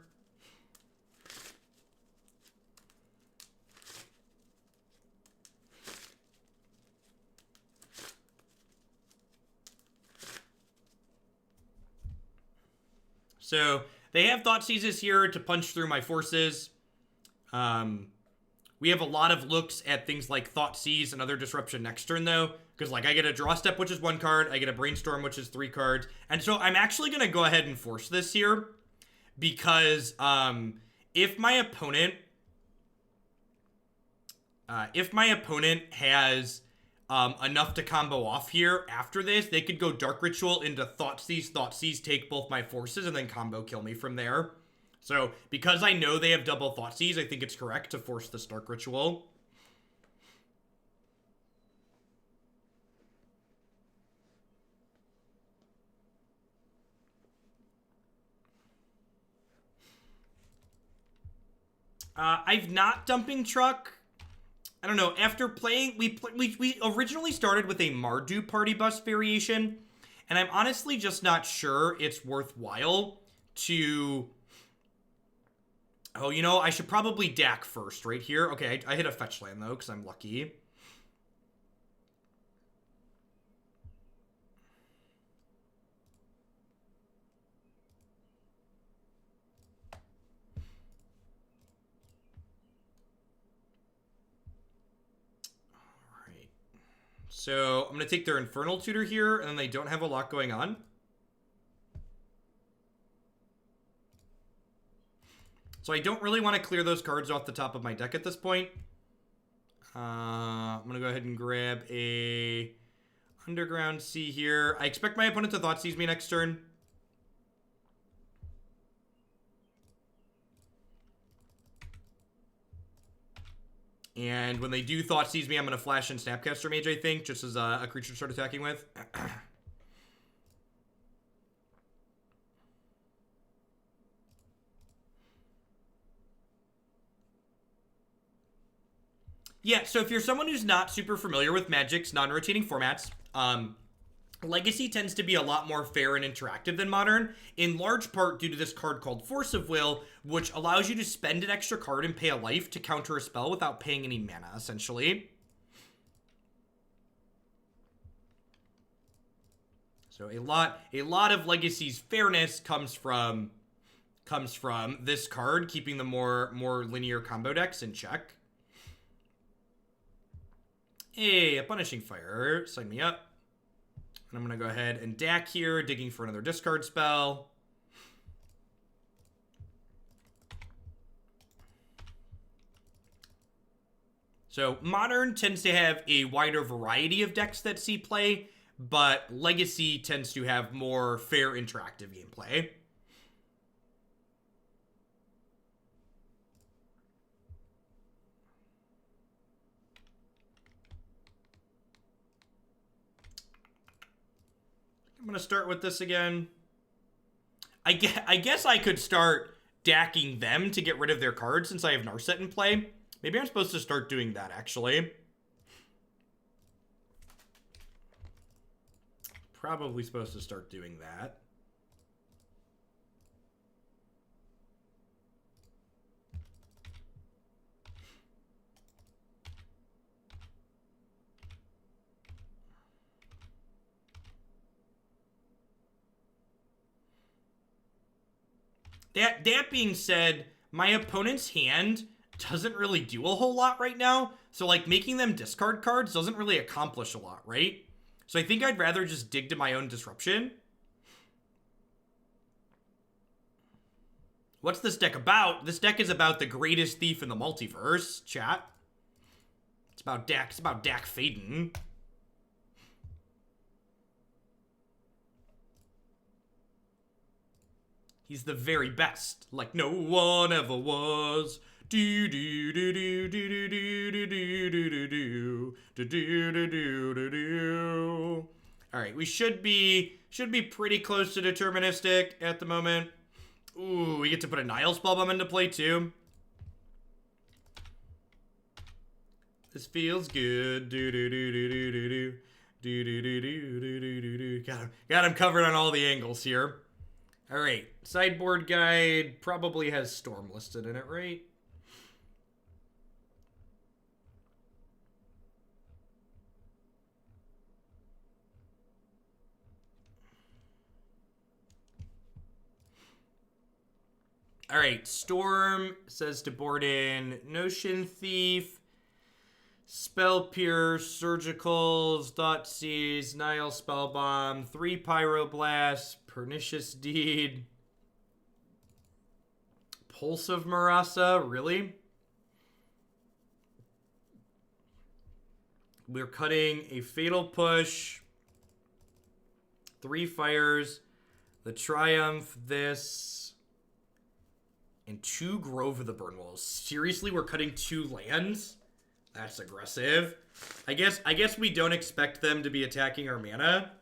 So they have Thoughtseizes here to punch through my forces. We have a lot of looks at things like Thoughtseize and other disruption next turn, though. Because, like, I get a Draw Step, which is 1 card. I get a Brainstorm, which is 3 cards. And so I'm actually going to go ahead and force this here. Because if my opponent has enough to combo off here after this, they could go Dark Ritual into Thoughtseize, take both my forces, and then combo kill me from there. So, because I know they have double Thoughtseize, I think it's correct to force this Dark Ritual. I've not Dumping Truck. I don't know. After playing, we originally started with a Mardu Party Bus variation, and I'm honestly just not sure it's worthwhile to... Oh, you know, I should probably Dack first right here. Okay, I hit a fetch land, though, because I'm lucky. Alright. So, I'm going to take their Infernal Tutor here, and they don't have a lot going on. So I don't really want to clear those cards off the top of my deck at this point. I'm going to go ahead and grab a Underground Sea here. I expect my opponent to Thoughtseize me next turn. And when they do Thoughtseize me, I'm going to flash in Snapcaster Mage, I think, just as a creature to start attacking with. Yeah, so if you're someone who's not super familiar with Magic's non-rotating formats, Legacy tends to be a lot more fair and interactive than Modern, in large part due to this card called Force of Will, which allows you to spend an extra card and pay a life to counter a spell without paying any mana, essentially. So a lot of Legacy's fairness comes from comes from this card, keeping the more linear combo decks in check. Hey, a Punishing Fire. Sign me up. And I'm going to go ahead and Dack here, digging for another discard spell. So Modern tends to have a wider variety of decks that see play, but Legacy tends to have more fair interactive gameplay. I'm going to start with this again. I guess I could start dacking them to get rid of their cards since I have Narset in play. Maybe I'm supposed to start doing that, actually. Probably supposed to start doing that. That being said, my opponent's hand doesn't really do a whole lot right now. So, like, making them discard cards doesn't really accomplish a lot, right? So I think I'd rather just dig to my own disruption. What's this deck about? This deck is about the greatest thief in the multiverse, chat. It's about Dack Fayden. He's the very best, like no one ever was. Do do do do do do do do do do do do do do do. All right, we should be pretty close to deterministic at the moment. Ooh, we get to put a Nihil Spellbomb into play too. This feels good. Do do do do do do do do do do do do do do. Got him covered on all the angles here. All right, sideboard guide probably has Storm listed in it, right? All right, Storm says to board in Notion Thief, Spell Pierce, Surgicals, Thoughtseize, Nihil Spellbomb, 3 Pyroblast, Pernicious Deed, Pulse of Murasa, really? We're cutting a Fatal Push, 3 Fires, the Triumph, this, and 2 Grove of the Burnwillows. Seriously, we're cutting 2 lands? That's aggressive. I guess we don't expect them to be attacking our mana.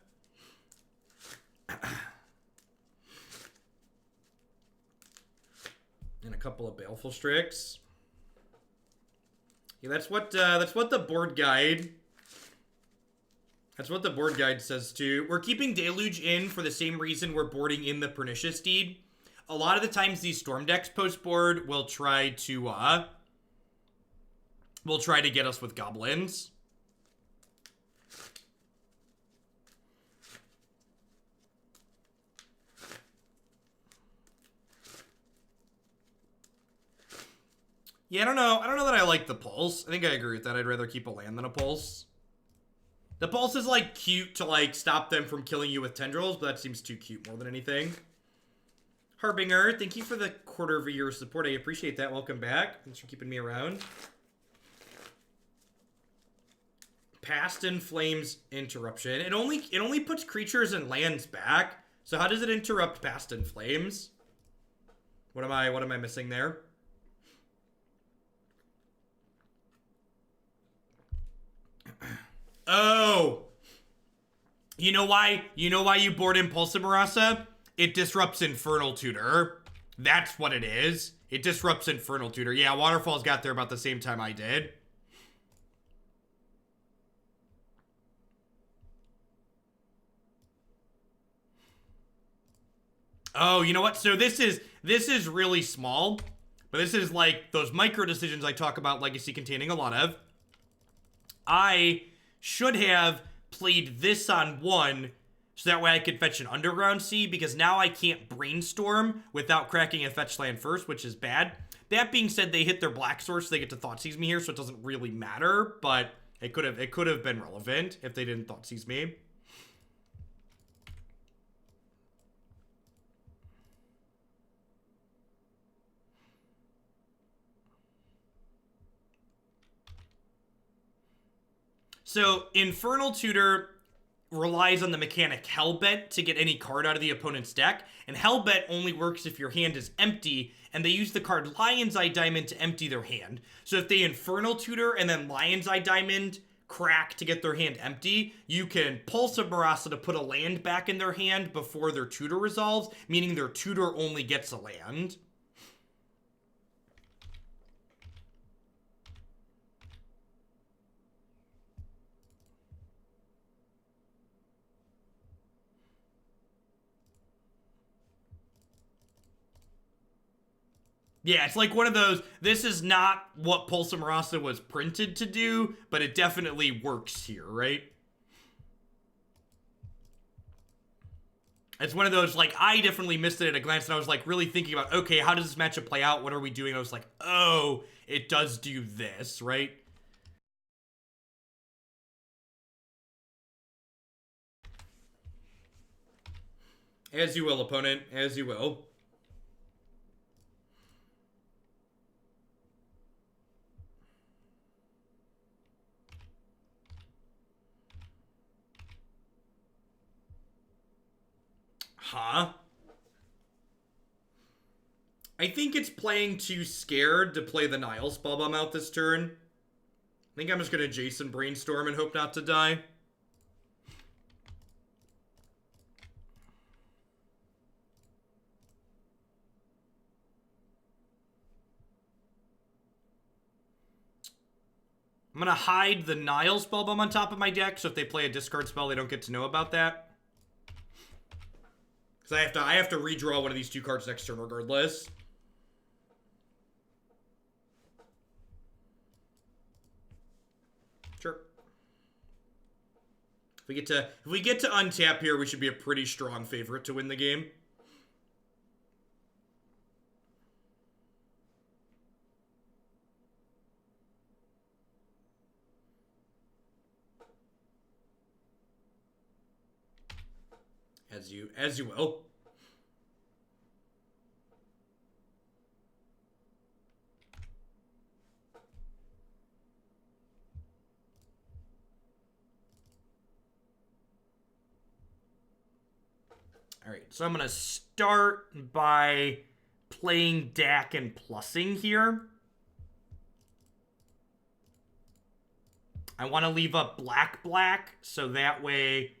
And a couple of Baleful Strix. Yeah, that's what the board guide. That's what the board guide says too. We're keeping Deluge in for the same reason we're boarding in the Pernicious Deed. A lot of the times these Storm decks post board will try to get us with goblins. Yeah, I don't know that I like the Pulse. I think I agree with that. I'd rather keep a land than a Pulse. The Pulse is, like, cute to, like, stop them from killing you with tendrils, but that seems too cute more than anything. Harbinger, thank you for the quarter of a year of support. I appreciate that. Welcome back. Thanks for keeping me around. Past in Flames interruption. It only puts creatures and lands back. So how does it interrupt Past in Flames? What am I missing there? Oh, you know why you board in Pulse of Murasa? It disrupts Infernal Tutor. That's what it is. It disrupts Infernal Tutor. Yeah, Waterfalls got there about the same time I did. Oh, you know what? So this is really small, but this is like those micro decisions I talk about Legacy containing a lot of. I should have played this on 1 So that way I could fetch an Underground Sea, because now I can't Brainstorm without cracking a fetch land first, which is bad. That being said, they hit their black source, so they get to Thoughtseize me here, so it doesn't really matter, but it could have been relevant if they didn't Thoughtseize me. So Infernal Tutor relies on the mechanic Hellbent to get any card out of the opponent's deck, and Hellbent only works if your hand is empty, and they use the card Lion's Eye Diamond to empty their hand. So if they Infernal Tutor and then Lion's Eye Diamond crack to get their hand empty, you can Pulse of Murasa to put a land back in their hand before their tutor resolves, meaning their tutor only gets a land. Yeah, it's like one of those, this is not what Pulse of Murasa was printed to do, but it definitely works here, right? It's one of those, like, I definitely missed it at a glance, and I was, like, really thinking about, okay, how does this matchup play out? What are we doing? I was like, oh, it does do this, right? As you will, opponent. As you will. Huh? I think it's playing too scared to play the Nihil Spellbomb out this turn. I think I'm just going to Jace and Brainstorm and hope not to die. I'm going to hide the Nihil Spellbomb on top of my deck, so if they play a discard spell, they don't get to know about that. Because I have to redraw one of these two cards next turn regardless. Sure. If we get to untap here, we should be a pretty strong favorite to win the game. As you will. All right, so I'm going to start by playing Dack and plussing here. I want to leave up black, so that way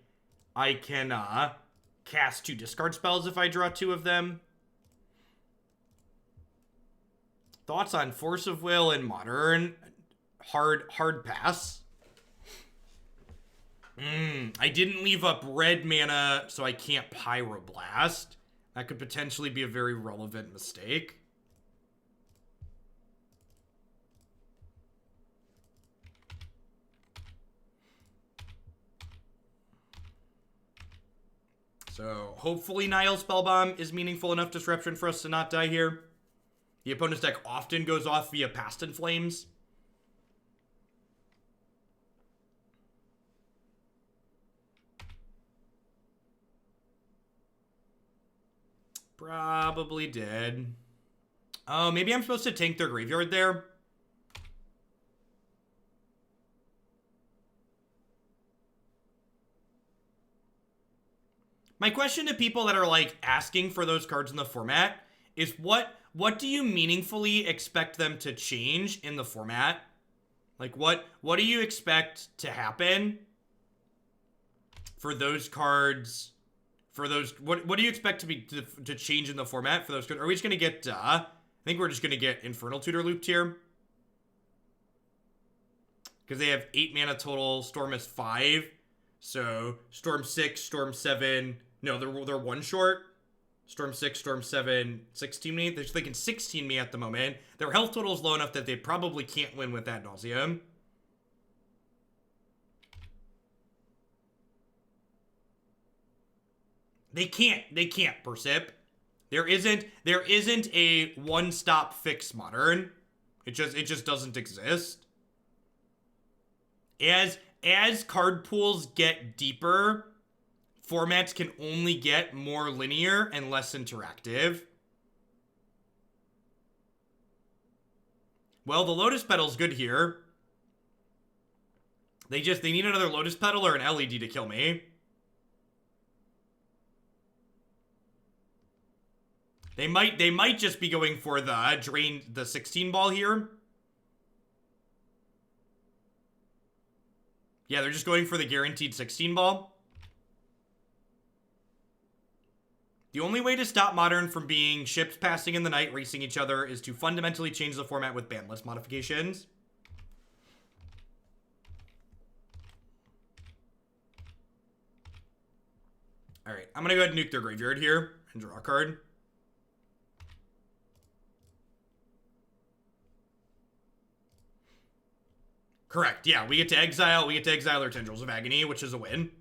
I can cast 2 discard spells if I draw 2 of them. Thoughts on Force of Will and Modern? Hard pass. I didn't leave up red mana, so I can't Pyroblast. That could potentially be a very relevant mistake. So, hopefully Nihil Spellbomb is meaningful enough disruption for us to not die here. The opponent's deck often goes off via Past in Flames. Probably dead. Oh, maybe I'm supposed to tank their graveyard there. My question to people that are, like, asking for those cards in the format is what do you meaningfully expect them to change in the format? Like, what do you expect to happen for those cards? For those, what do you expect to change in the format for those cards? Are we just gonna get? I think we're just gonna get Infernal Tutor looped here because they have 8 mana total. Storm is 5, so Storm 6, Storm 7. No, they're 1 short. Storm 6, Storm 7, 16 me. They're thinking 16 me at the moment. Their health total is low enough that they probably can't win with ad nauseum. They can't, Persip. There isn't a one-stop fix Modern. It just doesn't exist. As card pools get deeper, formats can only get more linear and less interactive. Well, the Lotus Petal's good here. They need another Lotus Petal or an LED to kill me. They might just be going for the 16 ball here. Yeah, they're just going for the guaranteed 16 ball. The only way to stop Modern from being ships passing in the night, racing each other, is to fundamentally change the format with bandless modifications. Alright, I'm gonna go ahead and nuke their graveyard here and draw a card. Correct, yeah, we get to exile their Tendrils of Agony, which is a win.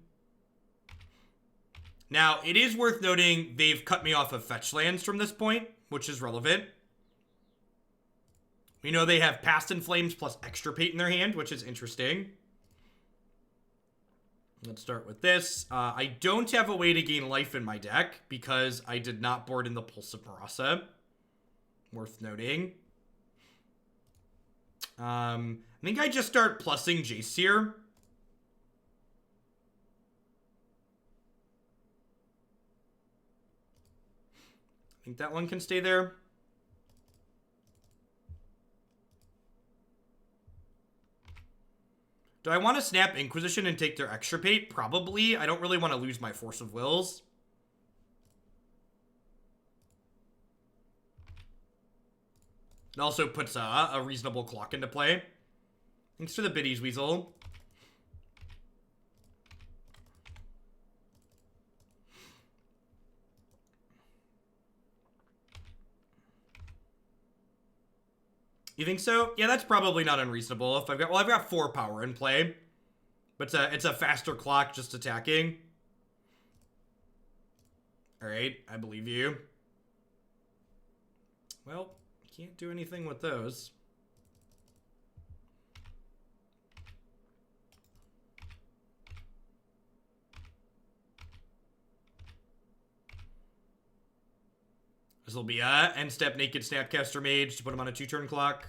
Now, it is worth noting they've cut me off of fetch lands from this point, which is relevant. We know they have Past in Flames plus Extirpate in their hand, which is interesting. Let's start with this. I don't have a way to gain life in my deck because I did not board in the Pulse of Murasa. Worth noting. I think I just start plussing Jace here. I think that one can stay there. Do I want to snap Inquisition and take their Extirpate? Probably. I don't really want to lose my Force of Wills. It also puts a reasonable clock into play. Thanks for the biddies, Weasel. You think so? Yeah, that's probably not unreasonable. If I've got 4 power in play, but it's a faster clock just attacking. All right, I believe you. Well, can't do anything with those. This will be a end step naked Snapcaster Mage to put him on a 2-turn clock.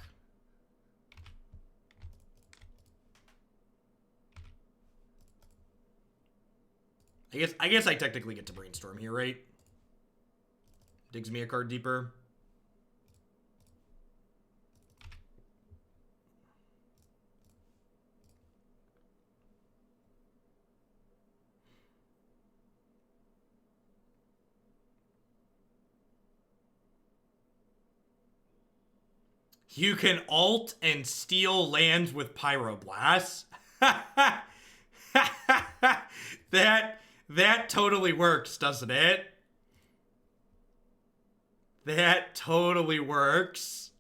I guess I technically get to Brainstorm here, right? Digs me a card deeper. You can alt and steal lands with Pyroblast. That totally works, doesn't it? That totally works.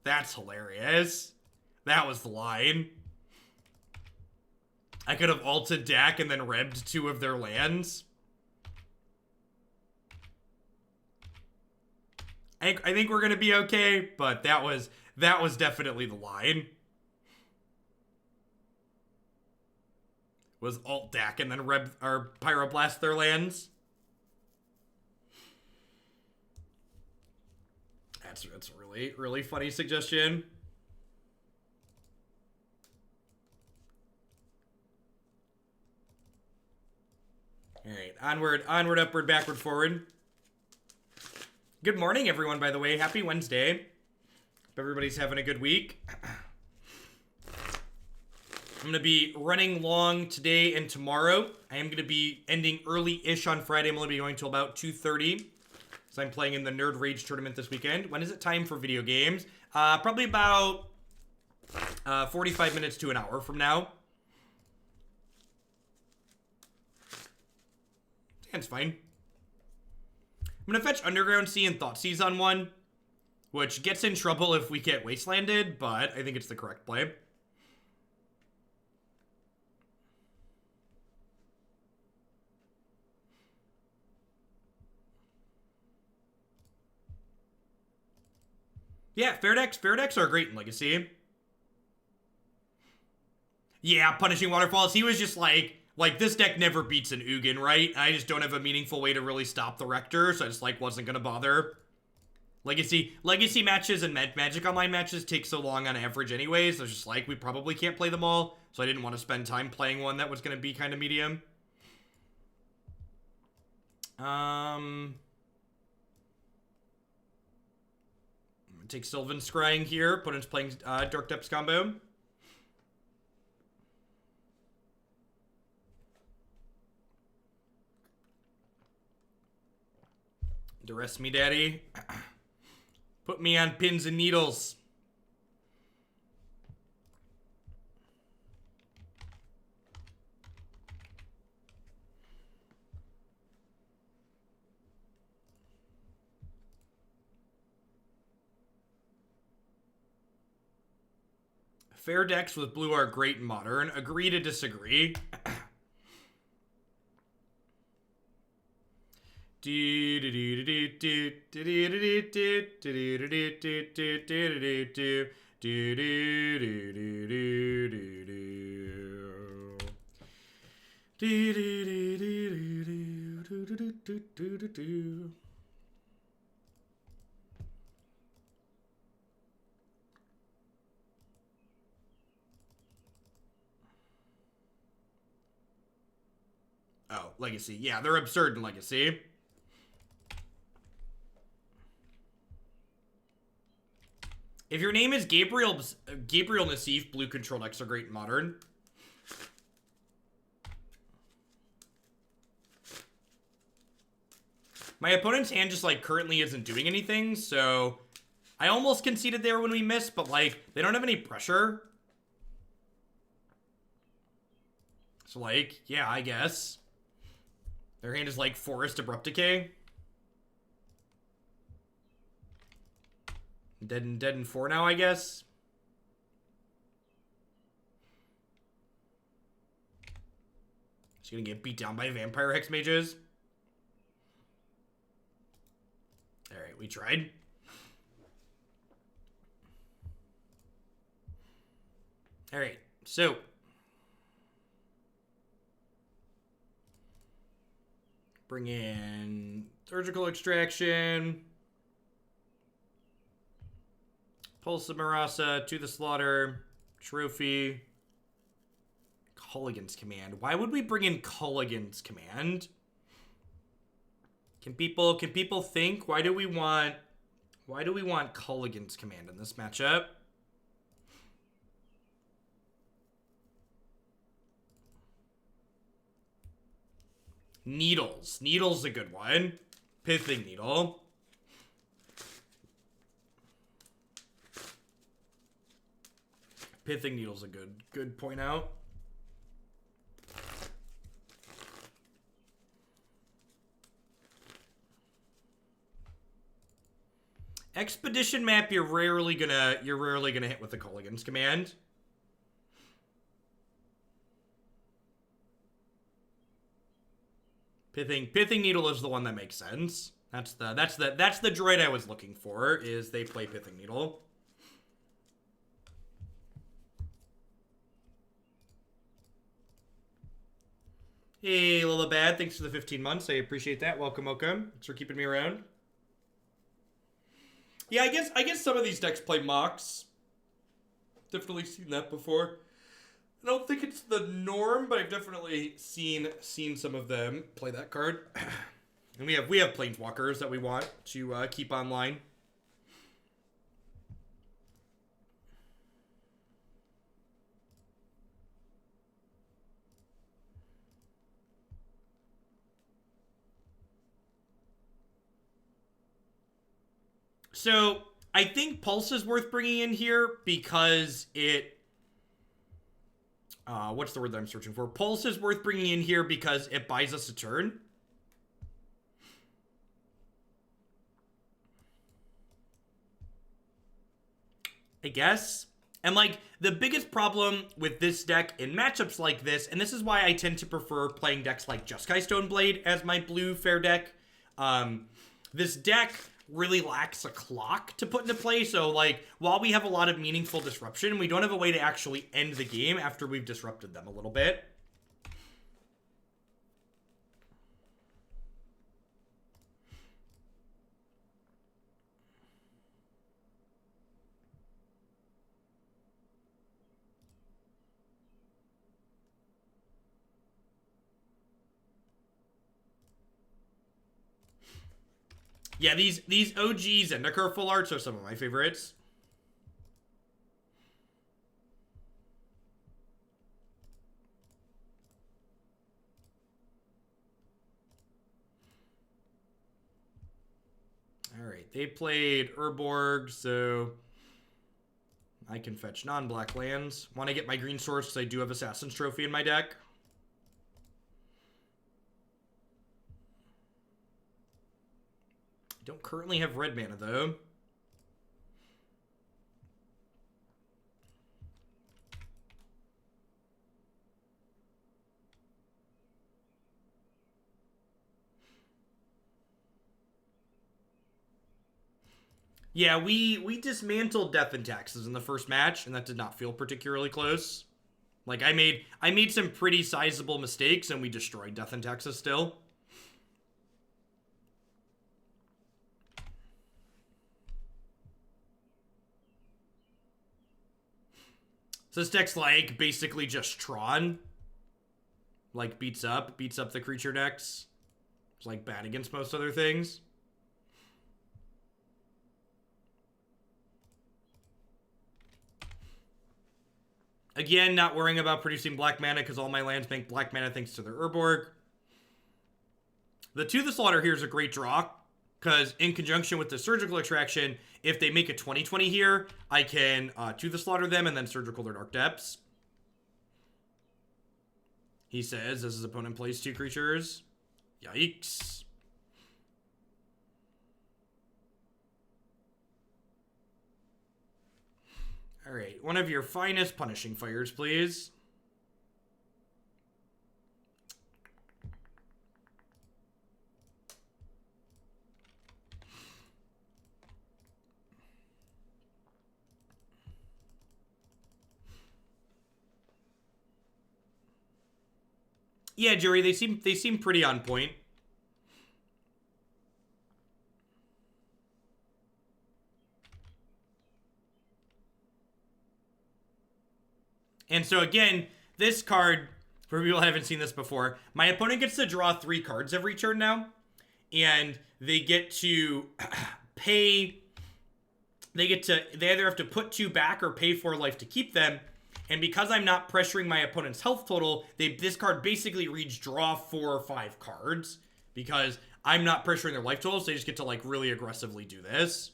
That's hilarious. That was the line. I could have alted Dack and then rebbed 2 of their lands. I think we're gonna be okay, but that was definitely the line. Was alt Dack and then reb or Pyroblast their lands. That's a really funny suggestion. All right, onward, upward, backward, forward. Good morning, everyone, by the way. Happy Wednesday. Hope everybody's having a good week. I'm going to be running long today and tomorrow. I am going to be ending early-ish on Friday. I'm only be going till about 2:30. So I'm playing in the Nerd Rage tournament this weekend. When is it time for video games? Probably about 45 minutes to an hour from now. That's fine. I'm going to fetch Underground Sea and Thoughtseize on one, which gets in trouble if we get Wastelanded, but I think it's the correct play. Yeah, fair decks are great in Legacy. Yeah, Punishing Waterfalls. He was just like this deck never beats an Ugin, right? I just don't have a meaningful way to really stop the Rector, so I just like wasn't gonna bother. Legacy matches and Magic Online matches take so long on average anyways. I was just like, we probably can't play them all, so I didn't want to spend time playing one that was gonna be kind of medium. Take Sylvan Scrying here. Opponent's playing Dark Depths combo. Duress me, daddy. Put me on pins and needles. Fair decks with blue are great in Modern. Agree to disagree. Oh, Legacy. Yeah, they're absurd in Legacy. If your name is Gabriel Nassif, blue control decks are great in Modern. My opponent's hand just, like, currently isn't doing anything, so I almost conceded there when we missed, but, like, they don't have any pressure. So, like, yeah, I guess. Their hand is, like, Forest Abrupt Decay. Dead in 4 now, I guess. She's gonna get beat down by Vampire Hex Mages. Alright, we tried. Alright, so bring in Surgical Extraction. Pulse of Murasa, To the Slaughter, Trophy, Kolaghan's Command. Why would we bring in Kolaghan's Command? Can people think? Why do we want Kolaghan's Command in this matchup? Needles. Needle's a good one. Pithing Needle. Pithing Needle's a good point out. Expedition map, you're rarely gonna hit with the Kolaghan's Command. Pithing Needle is the one that makes sense. That's the droid I was looking for, is they play Pithing Needle. Hey, Lilibad, thanks for the 15 months. I appreciate that. Welcome. Thanks for keeping me around. Yeah, I guess some of these decks play Mox. Definitely seen that before. I don't think it's the norm, but I've definitely seen some of them play that card. And we have Planeswalkers that we want to keep online. So, I think Pulse is worth bringing in here because it... what's the word that I'm searching for? Pulse is worth bringing in here because it buys us a turn. I guess. And, like, the biggest problem with this deck in matchups like this, and this is why I tend to prefer playing decks like Jeskai Stoneblade as my blue fair deck. This deck really lacks a clock to put into play. So, like, while we have a lot of meaningful disruption, we don't have a way to actually end the game after we've disrupted them a little bit. Yeah, these OG Zendikar full arts are some of my favorites. Alright, they played Urborg, so I can fetch non-black lands. Want to get my green source because I do have Assassin's Trophy in my deck. Don't currently have red mana, though. Yeah, we dismantled Death and Taxes in the first match, and that did not feel particularly close. Like, I made some pretty sizable mistakes, and we destroyed Death and Taxes still. So this deck's like basically just Tron. Like beats up the creature decks. It's like bad against most other things. Again, not worrying about producing black mana because all my lands make black mana thanks to their Urborg. The To the Slaughter here is a great draw because in conjunction with the Surgical Extraction, if they make a 20/20 here, I can To the Slaughter them and then Surgical their Dark Depths. He says as his opponent plays 2 creatures. Yikes. Alright, one of your finest Punishing Fires, please. Yeah, Jerry, they seem pretty on point. And so again, this card, for people who haven't seen this before, my opponent gets to draw 3 cards every turn now. And they get to pay, they either have to put 2 back or pay 4 life to keep them. And because I'm not pressuring my opponent's health total, this card basically reads draw 4 or 5 cards. Because I'm not pressuring their life total, so they just get to like really aggressively do this.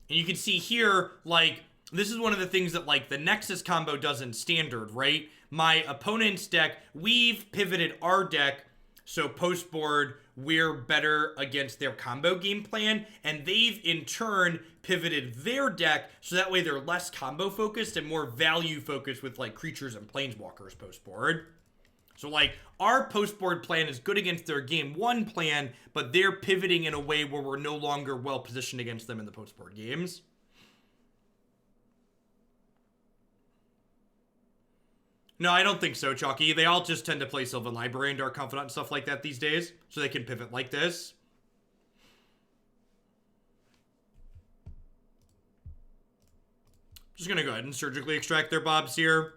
And you can see here, like, this is one of the things that, like, the Nexus combo does in Standard, right? My opponent's deck, we've pivoted our deck, so post-board, we're better against their combo game plan, and they've, in turn, pivoted their deck, so that way they're less combo-focused and more value-focused with, like, creatures and planeswalkers post-board. So, like, our post-board plan is good against their game 1 plan, but they're pivoting in a way where we're no longer well-positioned against them in the post-board games. No, I don't think so, Chalky. They all just tend to play Sylvan Library and Dark Confidant and stuff like that these days, so they can pivot like this. Just gonna go ahead and surgically extract their Bobs here.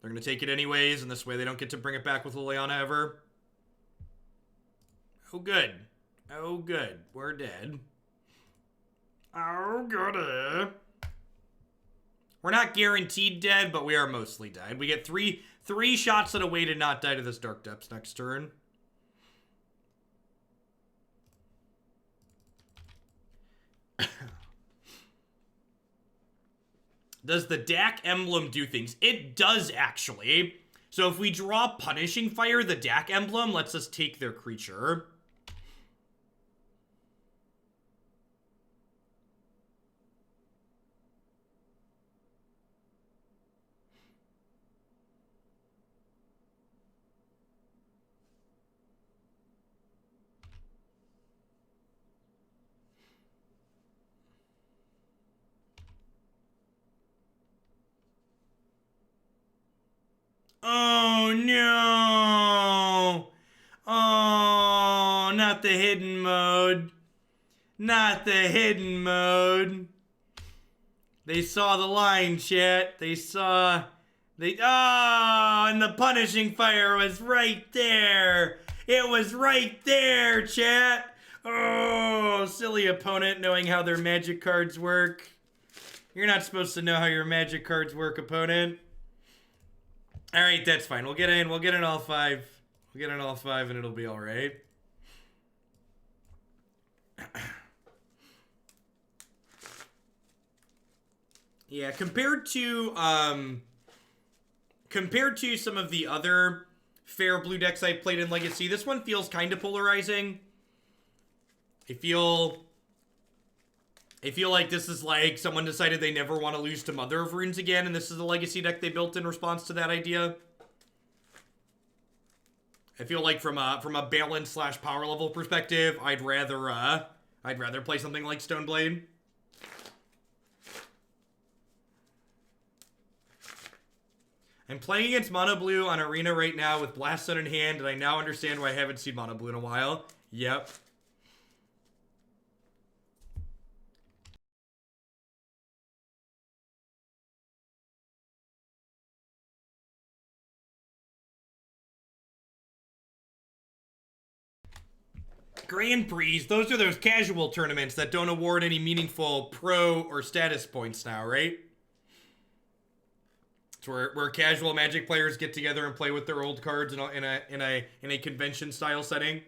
They're gonna take it anyways, and this way they don't get to bring it back with Liliana ever. Oh, good. Oh, good. We're dead. Oh, goody. We're not guaranteed dead, but we are mostly dead. We get three shots at a way to not die to this Dark Depths next turn. Does the Dack emblem do things? It does, actually. So if we draw Punishing Fire, the Dack emblem lets us take their creature. Oh, no. Oh, not the hidden mode. Not the hidden mode. They saw the line, chat. They saw... Oh, and the punishing fire was right there. It was right there, chat. Oh, silly opponent knowing how their magic cards work. You're not supposed to know how your magic cards work, opponent. All right, that's fine. We'll get in. We'll get in all 5. We'll get in all 5 and it'll be all right. Yeah, compared to some of the other fair blue decks I played in Legacy, this one feels kind of polarizing. I feel like this is like someone decided they never want to lose to Mother of Runes again, and this is the Legacy deck they built in response to that idea. I feel like from a balance / power level perspective, I'd rather play something like Stoneblade. I'm playing against Mono Blue on Arena right now with Blast Sun in hand, and I now understand why I haven't seen Mono Blue in a while. Yep. Grand Prix, those are those casual tournaments that don't award any meaningful pro or status points now, right? It's where casual Magic players get together and play with their old cards in a convention style setting.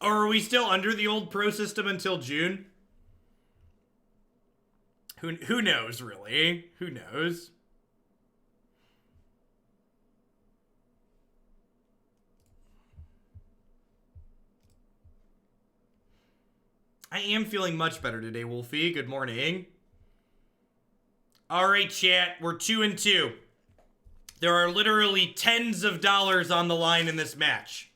Or are we still under the old pro system until June? Who knows, really? Who knows? I am feeling much better today, Wolfie. Good morning. All right, chat. We're 2-2. There are literally tens of dollars on the line in this match.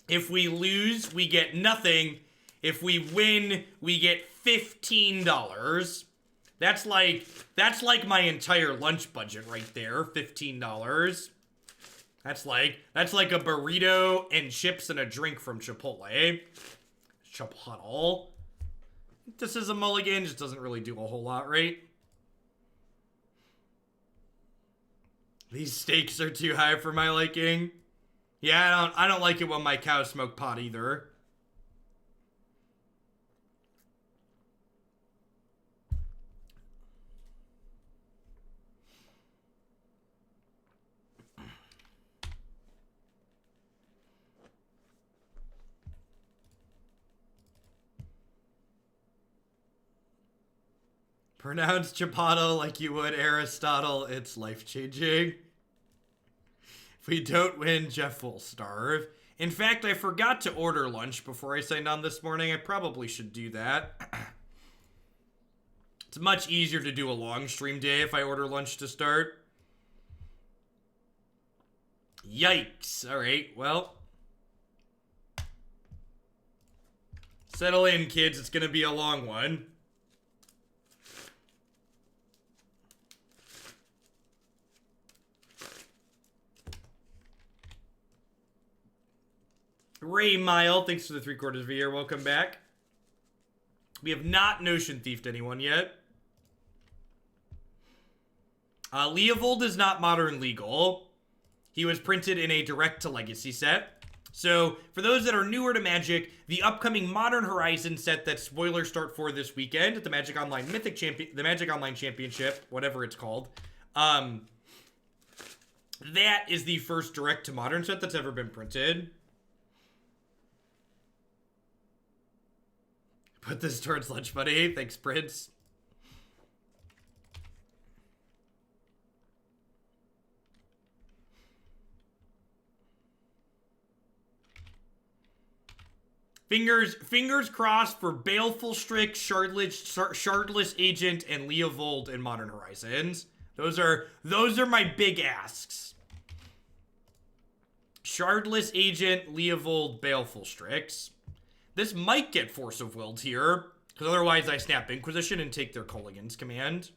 If we lose, we get nothing. If we win, we get $15. That's like my entire lunch budget right there, $15. That's like a burrito and chips and a drink from Chipotle. Chipotle. This is a mulligan, just doesn't really do a whole lot, right? These stakes are too high for my liking. Yeah, I don't like it when my cows smoke pot either. Pronounce Chipotle like you would Aristotle. It's life-changing. If we don't win, Jeff will starve. In fact, I forgot to order lunch before I signed on this morning. I probably should do that. It's much easier to do a long stream day if I order lunch to start. Yikes. All right, well. Settle in, kids. It's going to be a long one. Ray Mile, thanks for the 3/4 of a year. Welcome back. We have not Notion Thiefed anyone yet. Leovold is not modern legal. He was printed in a Direct to Legacy set. So, for those that are newer to Magic, the upcoming Modern Horizon set that spoilers start for this weekend at the Magic Online the Magic Online Championship, whatever it's called. That is the first Direct to Modern set that's ever been printed. Put this towards lunch money. Thanks, Prince. Fingers crossed for Baleful Strix, Shardless Agent, and Leovold in Modern Horizons. Those are my big asks. Shardless Agent, Leovold, Baleful Strix. This might get Force of Will here, because otherwise I snap Inquisition and take their Kolaghan's command.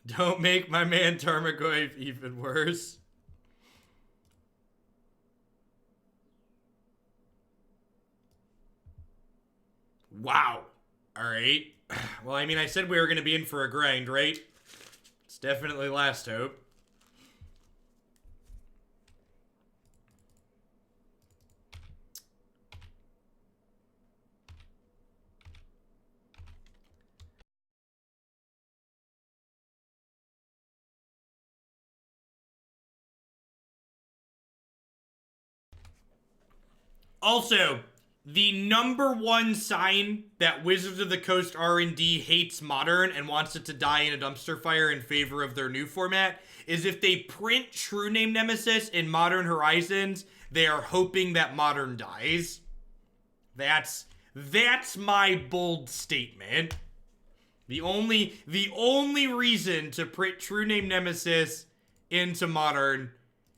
Don't make my man Tarmogoyf even worse. Wow. Alright. Well, I mean, I said we were going to be in for a grind, right? It's definitely last hope. Also, the #1 sign that Wizards of the Coast R&D hates Modern and wants it to die in a dumpster fire in favor of their new format is if they print True Name Nemesis in Modern Horizons, they are hoping that Modern dies. That's my bold statement. The only reason to print True Name Nemesis into Modern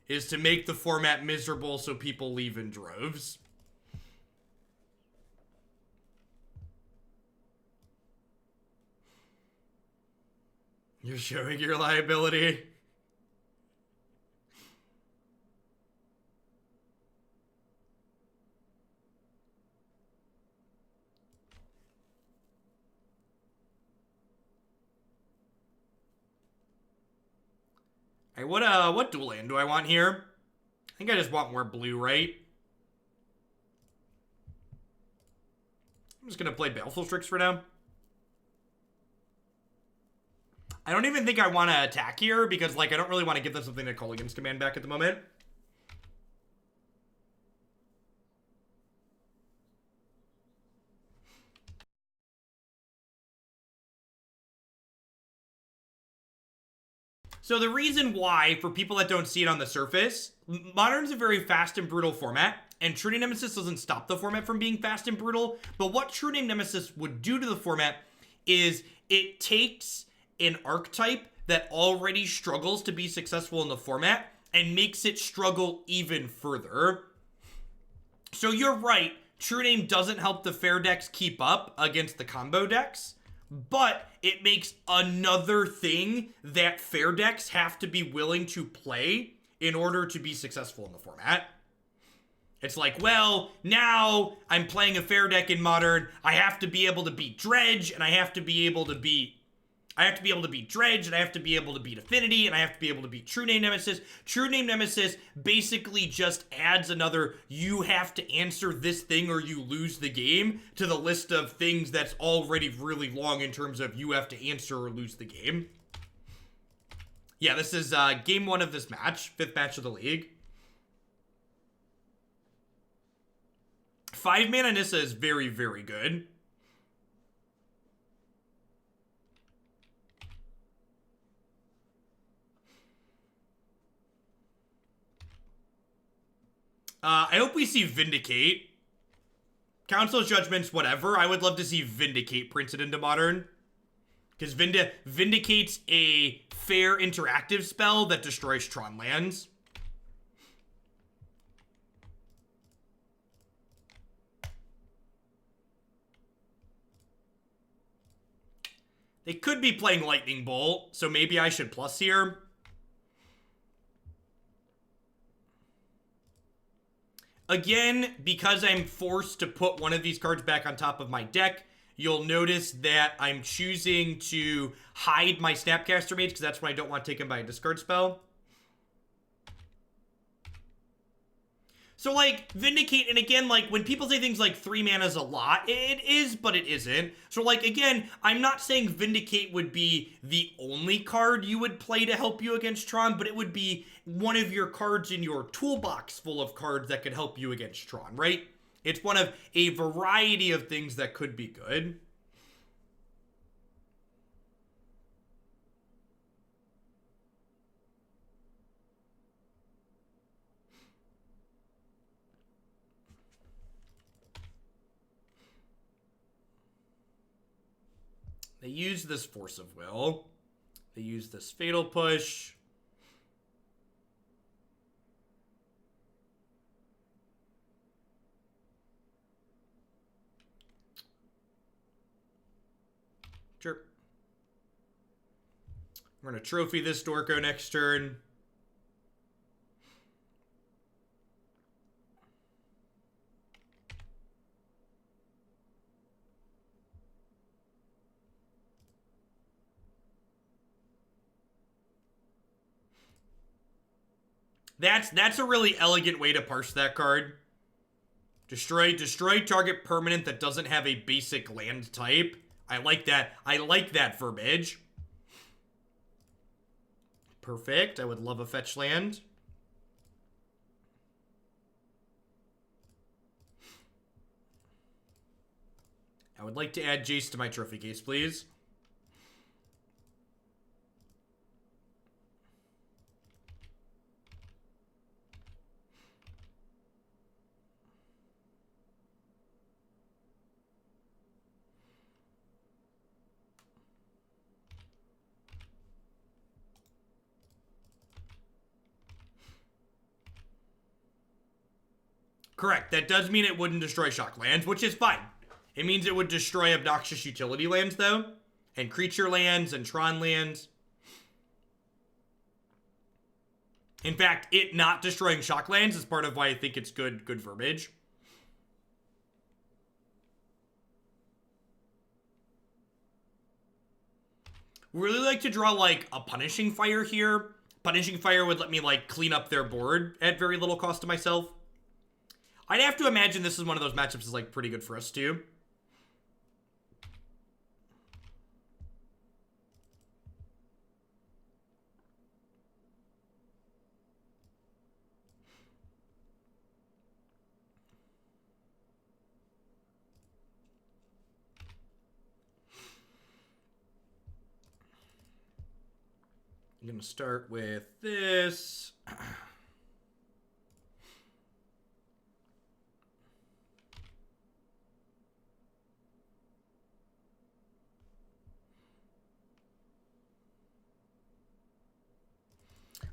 is to make the format miserable so people leave in droves. You're showing your liability. Hey, what dual land do I want here? I think I just want more blue, right? I'm just gonna play Baleful Strix for now. I don't even think I want to attack here because, like, I don't really want to give them something to Kolaghan's command back at the moment. So the reason why, for people that don't see it on the surface, Modern's a very fast and brutal format, and True Name Nemesis doesn't stop the format from being fast and brutal, but what True Name Nemesis would do to the format is it takes an archetype that already struggles to be successful in the format and makes it struggle even further. So you're right, True Name doesn't help the fair decks keep up against the combo decks, but it makes another thing that fair decks have to be willing to play in order to be successful in the format. It's like, well, now I'm playing a fair deck in Modern, I have to be able to beat Dredge, and I have to be able to beat Dredge, and I have to be able to beat Affinity, and I have to be able to beat True Name Nemesis. True Name Nemesis basically just adds another, you have to answer this thing or you lose the game, to the list of things that's already really long in terms of you have to answer or lose the game. Yeah, this is game 1 of this match, 5th match of the league. 5-mana Nissa is very, very good. I hope we see Vindicate. Council's Judgments, whatever. I would love to see Vindicate printed into Modern. Because Vindicate's a fair interactive spell that destroys Tron lands. They could be playing Lightning Bolt, so maybe I should plus here. Again, because I'm forced to put one of these cards back on top of my deck, you'll notice that I'm choosing to hide my Snapcaster Mage because that's when I don't want taken by a discard spell. So, like, Vindicate, and again, like, when people say things like 3 mana is a lot, it is, but it isn't. So, like, again, I'm not saying Vindicate would be the only card you would play to help you against Tron, but it would be one of your cards in your toolbox full of cards that could help you against Tron, right? It's one of a variety of things that could be good. They use this Force of Will. They use this Fatal Push. Sure. We're going to trophy this Dorko next turn. That's a really elegant way to parse that card. Destroy target permanent that doesn't have a basic land type. I like that. I like that verbiage. Perfect. I would love a fetch land. I would like to add Jace to my trophy case, please. Correct. That does mean it wouldn't destroy shock lands, which is fine. It means it would destroy obnoxious utility lands, though. And creature lands and Tron lands. In fact, it not destroying shock lands is part of why I think it's good verbiage. Really like to draw, like, a Punishing Fire here. Punishing Fire would let me, like, clean up their board at very little cost to myself. I'd have to imagine this is one of those matchups that's, like, pretty good for us, too. I'm going to start with this.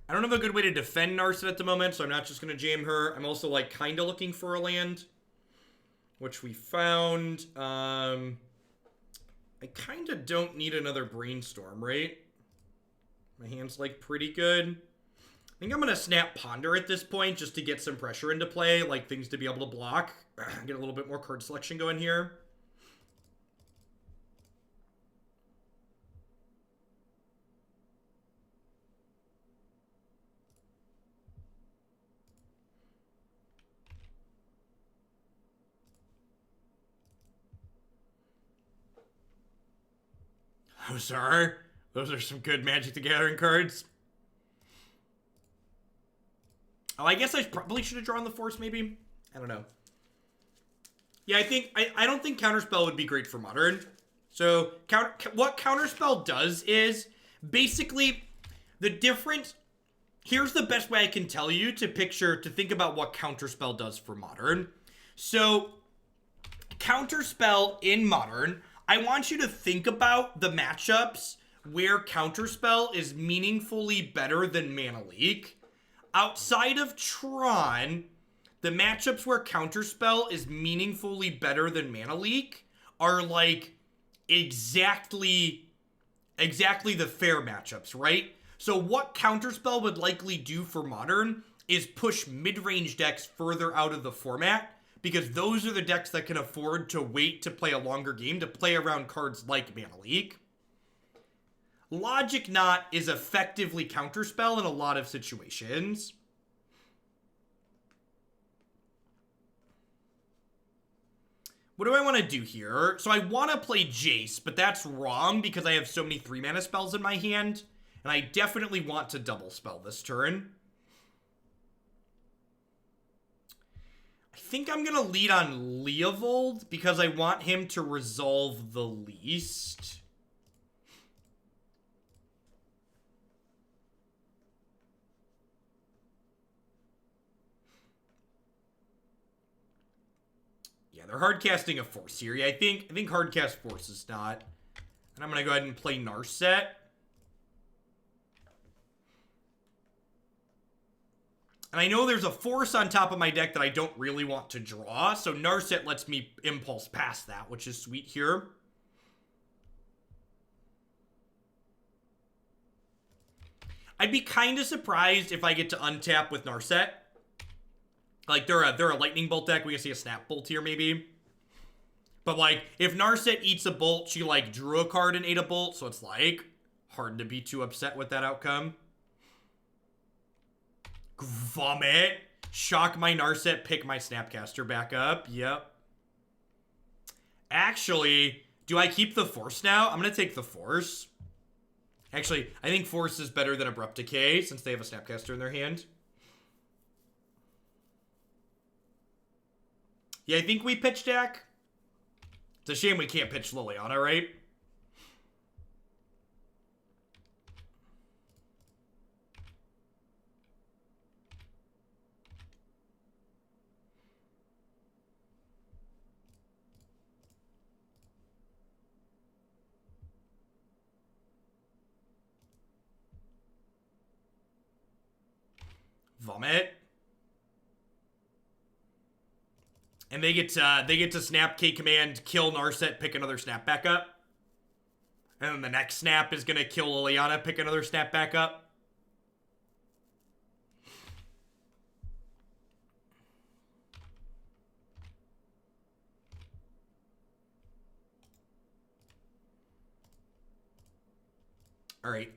I don't have a good way to defend Narset at the moment, so I'm not just going to jam her. I'm also, like, kind of looking for a land, which we found. I kind of don't need another Brainstorm, right? My hand's, like, pretty good. I think I'm going to snap Ponder at this point just to get some pressure into play, like, things to be able to block. Get a little bit more card selection going here. Those are some good Magic the Gathering cards. Oh, I guess I probably should have drawn the Force, maybe? I don't know. Yeah, I don't think Counterspell would be great for Modern. So, what Counterspell does is, basically, the difference... Here's the best way I can tell you to think about what Counterspell does for Modern. So, Counterspell in Modern... I want you to think about the matchups where Counterspell is meaningfully better than Mana Leak. Outside of Tron, the matchups where Counterspell is meaningfully better than Mana Leak are, like, exactly the fair matchups, right? So what Counterspell would likely do for Modern is push mid-range decks further out of the format, because those are the decks that can afford to wait to play a longer game, to play around cards like Mana Leak. Logic Knot is effectively Counterspell in a lot of situations. What do I want to do here? So I want to play Jace, but that's wrong because I have so many 3-mana spells in my hand, and I definitely want to double spell this turn. I think I'm going to lead on Leovold because I want him to resolve the least. Yeah, they're hard casting a Force here. Yeah, I think hard cast Force is not And I'm going to go ahead and play Narset. And I know there's a force on top of my deck that I don't really want to draw, so Narset lets me impulse past that, which is sweet here. I'd be kind of surprised if I get to untap with Narset. Like, they're a Lightning Bolt deck. We can see a Snap Bolt here, maybe. But, like, if Narset eats a Bolt, she, like, drew a card and ate a Bolt, so it's, like, hard to be too upset with that outcome. Vomit. Shock my Narset, pick my Snapcaster back up. Yep. Actually, do I keep the Force now? I'm going to take the Force. Actually, I think Force is better than Abrupt Decay, since they have a Snapcaster in their hand. Yeah, I think we pitch Dack. It's a shame we can't pitch Liliana, right? Vomit. And they get to snap K command, kill Narset, pick another snap back up. And then the next snap is gonna kill Liliana, pick another snap back up. Alright,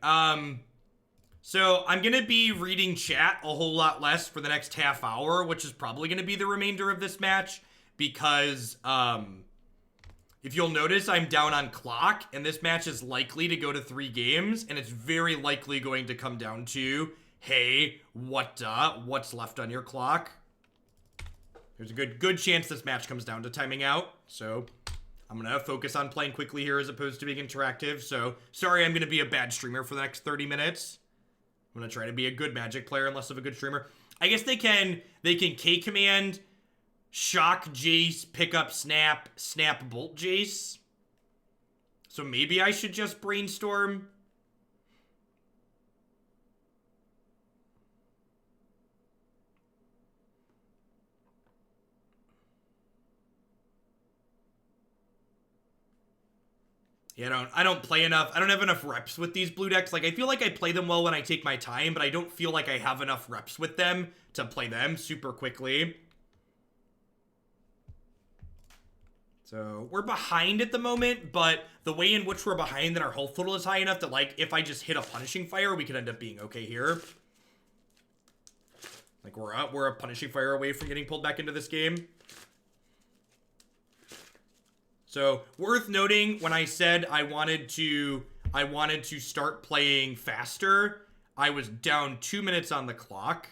so I'm going to be reading chat a whole lot less for the next half hour, which is probably going to be the remainder of this match, because if you'll notice, I'm down on clock, and this match is likely to go to 3 games, and it's very likely going to come down to, hey, what's left on your clock? There's a good chance this match comes down to timing out, so I'm going to focus on playing quickly here as opposed to being interactive, so sorry I'm going to be a bad streamer for the next 30 minutes. I'm going to try to be a good Magic player and less of a good streamer. I guess they can K command, shock Jace, pick up snap bolt Jace. So maybe I should just brainstorm. Yeah, I don't play enough. I don't have enough reps with these blue decks. Like, I feel like I play them well when I take my time, but I don't feel like I have enough reps with them to play them super quickly. So, we're behind at the moment, but the way in which we're behind, then our health total is high enough that, like, if I just hit a Punishing Fire, we could end up being okay here. Like, we're a Punishing Fire away from getting pulled back into this game. So, worth noting, when I said I wanted to start playing faster, I was down 2 minutes on the clock.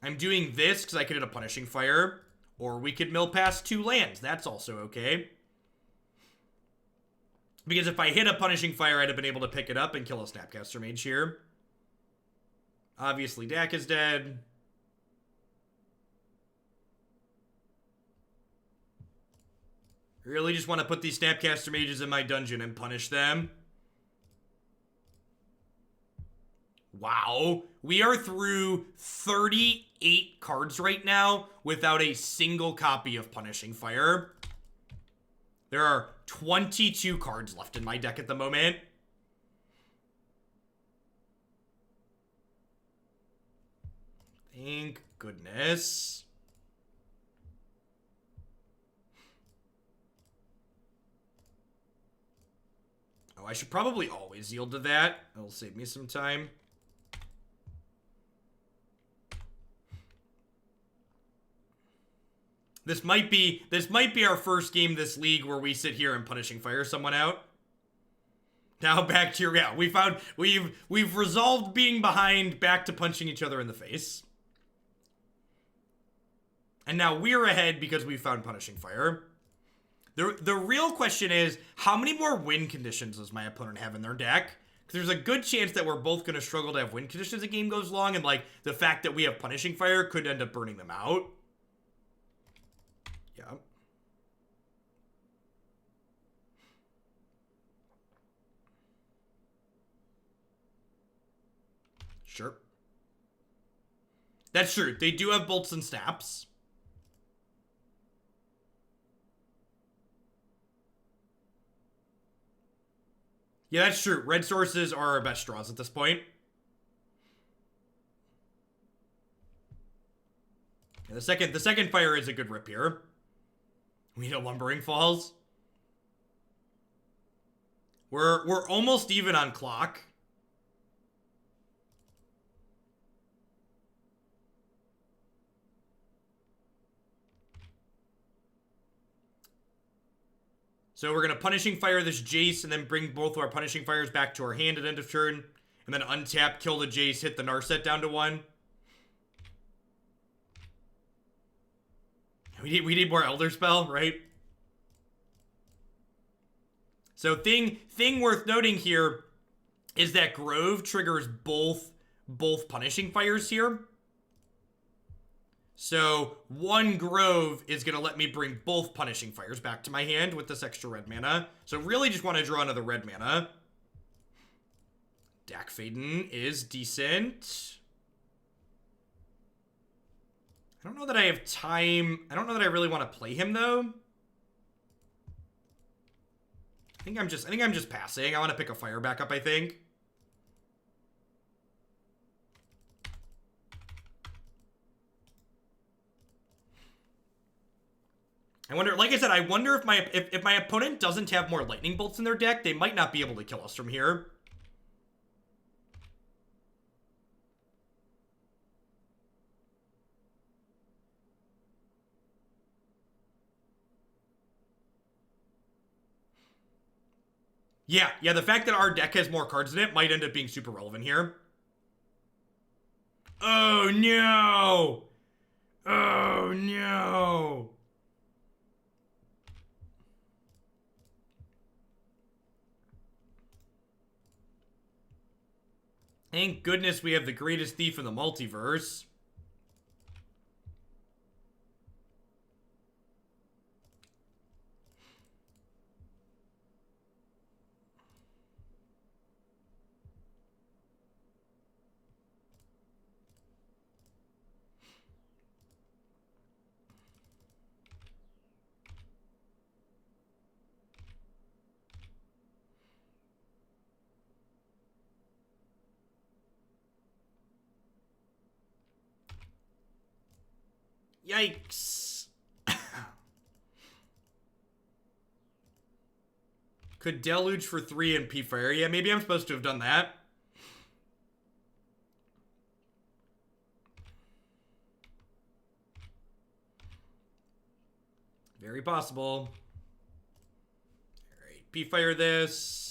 I'm doing this because I could hit a Punishing Fire, or we could mill past 2 lands. That's also okay. Because if I hit a Punishing Fire, I'd have been able to pick it up and kill a Snapcaster Mage here. Obviously, Dack is dead. I really just want to put these Snapcaster Mages in my dungeon and punish them. Wow. We are through 38 cards right now without a single copy of Punishing Fire. There are 22 cards left in my deck at the moment. Thank goodness. Oh, I should probably always yield to that. It'll save me some time. This might be our first game this league where we sit here and Punishing Fire someone out. Now back to your, yeah, we've resolved being behind, back to punching each other in the face. And now we're ahead because we found Punishing Fire. The real question is, how many more win conditions does my opponent have in their deck? Because there's a good chance that we're both going to struggle to have win conditions as the game goes along, and, like, the fact that we have Punishing Fire could end up burning them out. Yeah. Sure. That's true. They do have bolts and snaps. Yeah, that's true. Red sources are our best draws at this point. Yeah, the second fire is a good rip here. We need a Lumbering Falls. We're almost even on clock. So we're going to Punishing Fire this Jace and then bring both of our Punishing Fires back to our hand at end of turn. And then untap, kill the Jace, hit the Narset down to 1. We need more Elder Spell, right? So thing worth noting here is that Grove triggers both Punishing Fires here. So one Grove is going to let me bring both Punishing Fires back to my hand with this extra red mana. So really just want to draw another red mana. Dack Fayden is decent. I don't know that I have time. I don't know that I really want to play him though. I think I'm just passing. I want to pick a fire back up, I think. I wonder, like I said, I wonder if my opponent doesn't have more lightning bolts in their deck, they might not be able to kill us from here. Yeah, the fact that our deck has more cards in it might end up being super relevant here. Oh no! Oh no! Thank goodness we have the greatest thief in the multiverse. Yikes. Could Deluge for 3 and P-Fire. Yeah, maybe I'm supposed to have done that. Very possible. Alright, P-Fire this.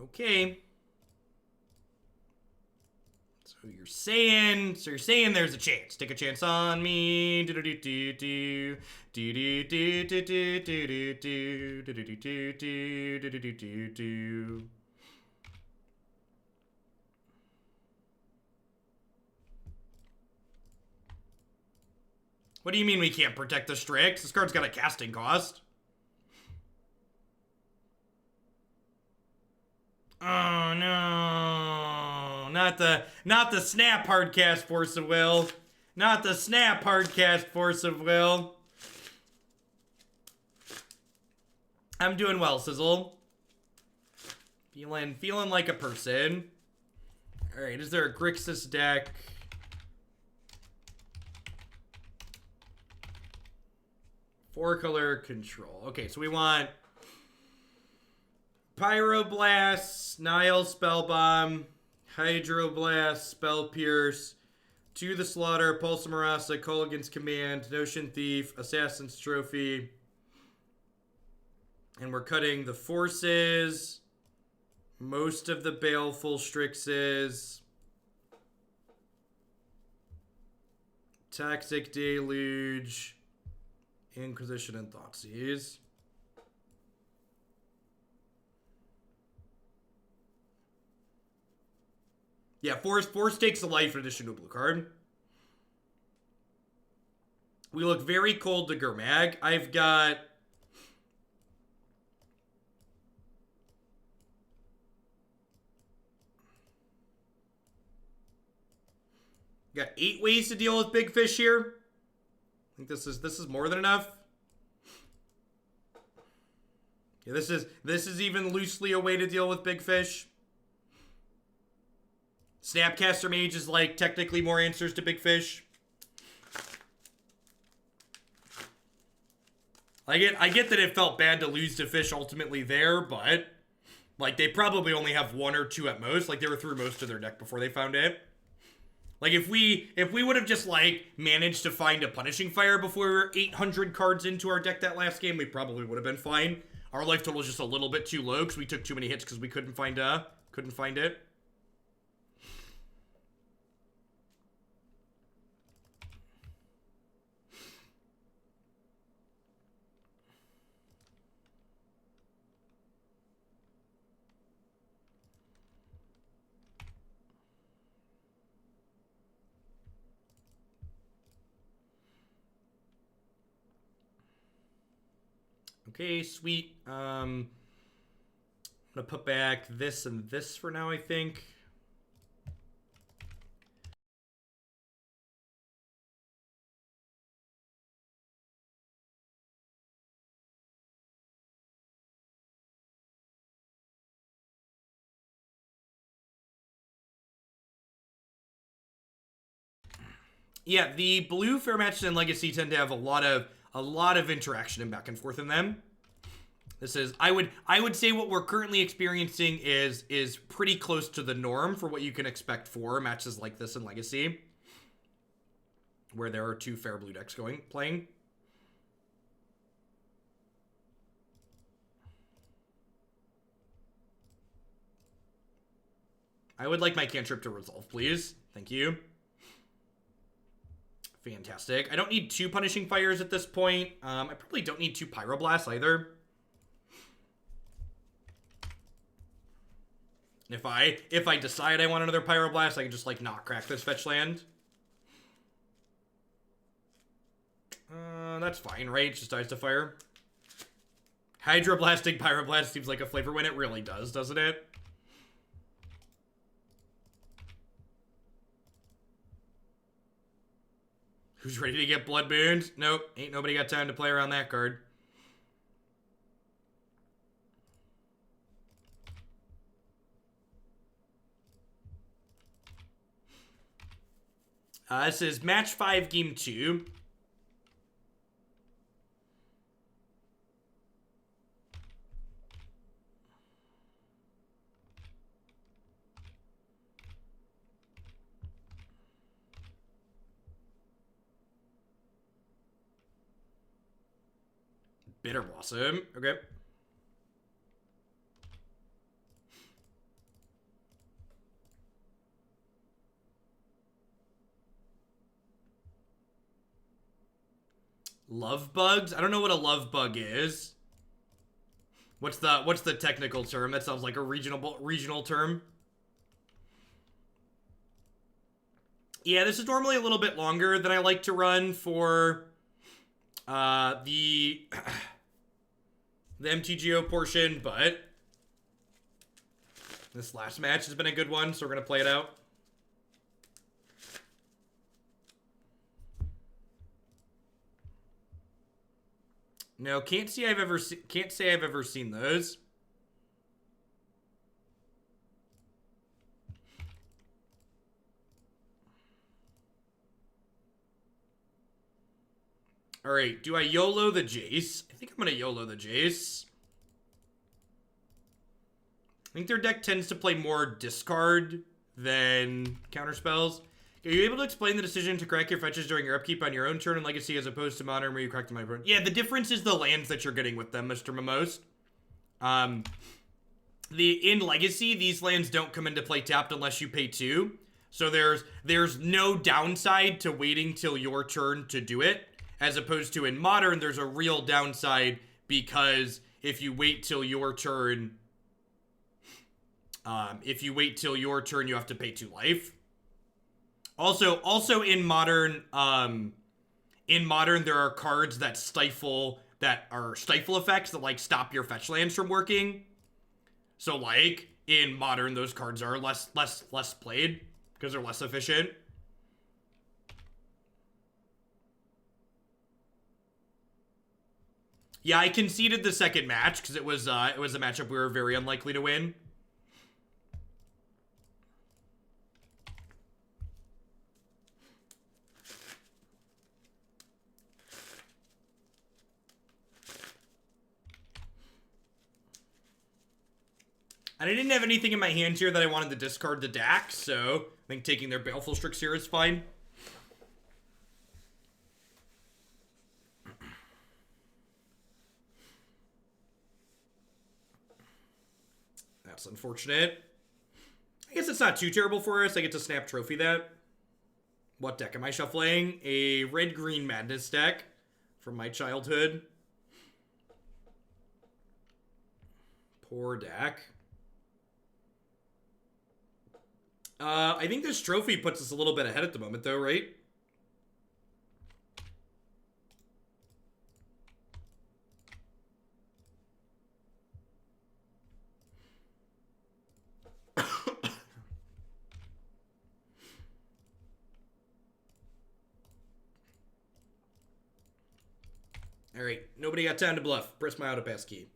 Okay. So you're saying there's a chance. Take a chance on me. What do you mean we can't protect the Strix? This card's got a casting cost. Oh no. Not the snap hardcast Force of Will. Not the snap hardcast Force of Will. I'm doing well, Sizzle. Feeling like a person. Alright, is there a Grixis deck? Four-color control. Okay, so we want Pyroblast, Nihil Spellbomb, Hydroblast, Spell Pierce, To the Slaughter, Pulse of Murasa, Kolaghan's Command, Notion Thief, Assassin's Trophy. And we're cutting the Forces, most of the Baleful Strixes, Toxic Deluge, Inquisition and Thoughtseize. Yeah, four stakes of life in addition to a blue card. We look very cold to Gurmag. I've got... got 8 ways to deal with big fish here. I think this is more than enough. Yeah, this is even loosely a way to deal with big fish. Snapcaster Mage is like technically more answers to big fish. I get that it felt bad to lose to fish ultimately there, but like they probably only have 1 or 2 at most. Like they were through most of their deck before they found it. Like if we would have just like managed to find a Punishing Fire before we were 800 cards into our deck that last game, we probably would have been fine. Our life total was just a little bit too low because we took too many hits because we couldn't find it. Okay, sweet. I'm gonna put back this and this for now, I think. Yeah, the blue fair matches and legacy tend to have a lot of interaction and back and forth in them. This is I would say what we're currently experiencing is pretty close to the norm for what you can expect for matches like this in Legacy, where there are 2 fair blue decks playing. I would like my cantrip to resolve, please. Thank you. Fantastic. I don't need 2 Punishing Fires at this point. I probably don't need 2 Pyroblasts either. If I decide I want another Pyroblast, I can just like not crack this fetch land. That's fine, right? It just dies to fire. Hydroblasting Pyroblast seems like a flavor win. It really does, doesn't it? Who's ready to get blood boons? Nope, ain't nobody got time to play around that card. This is match 5, game 2. Bitter Blossom. Okay. Love bugs? I don't know what a love bug is. What's the technical term? That sounds like a regional term. Yeah, this is normally a little bit longer than I like to run for the MTGO portion, but this last match has been a good one, so we're gonna play it out. No, can't say I've ever seen those. All right, do I YOLO the Jace? I think I'm gonna YOLO the Jace. I think their deck tends to play more discard than counter spells. Are you able to explain the decision to crack your fetches during your upkeep on your own turn in Legacy as opposed to Modern where you cracked them on your own? Yeah, the difference is the lands that you're getting with them, Mr. Mimose. In Legacy, these lands don't come into play tapped unless you pay 2. So there's no downside to waiting till your turn to do it. As opposed to in Modern, there's a real downside because if you wait till your turn If you wait till your turn, you have to pay 2 life. Also in Modern, there are cards that are stifle effects that, like, stop your fetch lands from working. So, like, in Modern, those cards are less played because they're less efficient. Yeah, I conceded the second match because it was a matchup we were very unlikely to win. And I didn't have anything in my hand here that I wanted to discard the Dack, so I think taking their Baleful Strix here is fine. That's unfortunate. I guess it's not too terrible for us. I get to snap trophy that. What deck am I shuffling? A red-green madness deck from my childhood. Poor Dack. I think this trophy puts us a little bit ahead at the moment, though, right? All right, nobody got time to bluff. Press my auto pass key.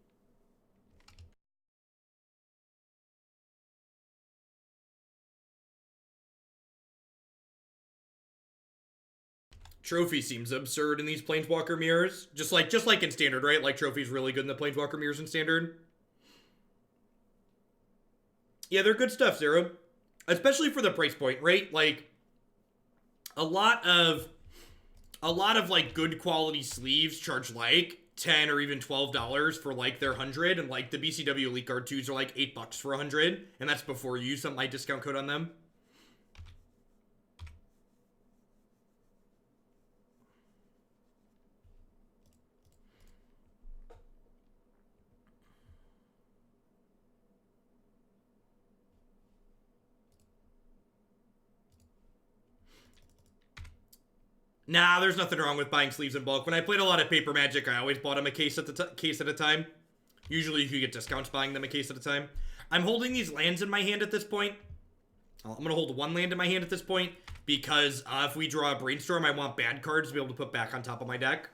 Trophy seems absurd in these Planeswalker mirrors. Just like in Standard, right? Like, Trophy's really good in the Planeswalker mirrors in Standard. Yeah, they're good stuff, Zero. Especially for the price point, right? Like, a lot of like good quality sleeves charge like $10 or even $12 for like their 100, and like the BCW Elite Guard 2s are like $8 for 100, and that's before you use some light discount code on them. Nah, there's nothing wrong with buying sleeves in bulk. When I played a lot of Paper Magic, I always bought them a case at a time. Usually you could get discounts buying them a case at a time. I'm holding these lands in my hand at this point. I'm going to hold 1 land in my hand at this point because if we draw a Brainstorm, I want bad cards to be able to put back on top of my deck.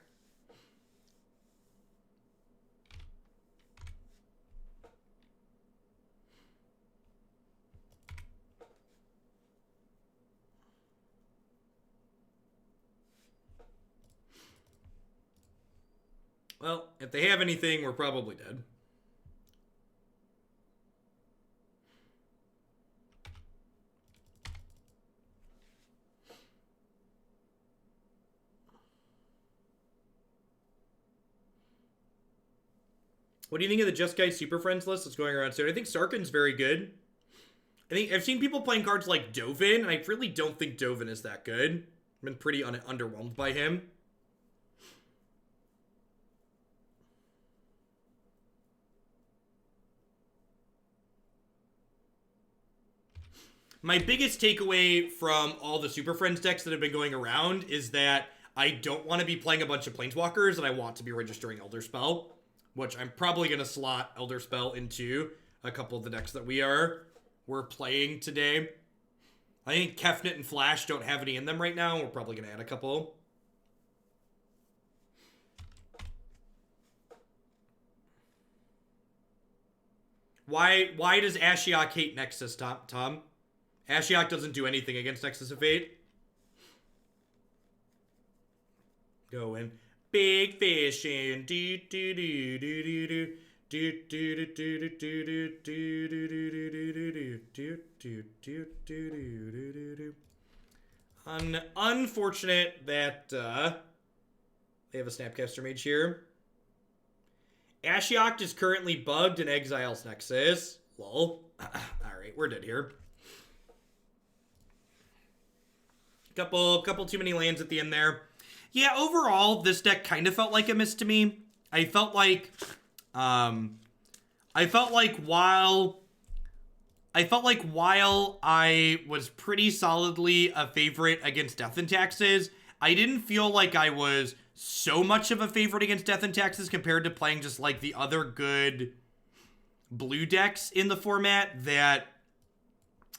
Well, if they have anything, we're probably dead. What do you think of the Just Guys Super Friends list that's going around soon? I think Sarkhan's very good. I think I've seen people playing cards like Dovin, and I really don't think Dovin is that good. I've been pretty underwhelmed by him. My biggest takeaway from all the Super Friends decks that have been going around is that I don't want to be playing a bunch of Planeswalkers, and I want to be registering Elder Spell, which I'm probably going to slot Elder Spell into a couple of the decks that we're playing today. I think Kefnet and Flash don't have any in them right now. We're probably going to add a couple. Why does Ashiok hate Nexus, Tom? Ashiok doesn't do anything against Nexus of Fate. Going big fishing. Do do do do do do. Unfortunate that they have a Snapcaster Mage here. Ashiok is currently bugged and exiles Nexus. Lol. Alright, we're dead here. Couple too many lands at the end there. Yeah, overall, this deck kind of felt like a miss to me. I felt like while I felt like while I was pretty solidly a favorite against Death and Taxes, I didn't feel like I was so much of a favorite against Death and Taxes compared to playing just like the other good blue decks in the format that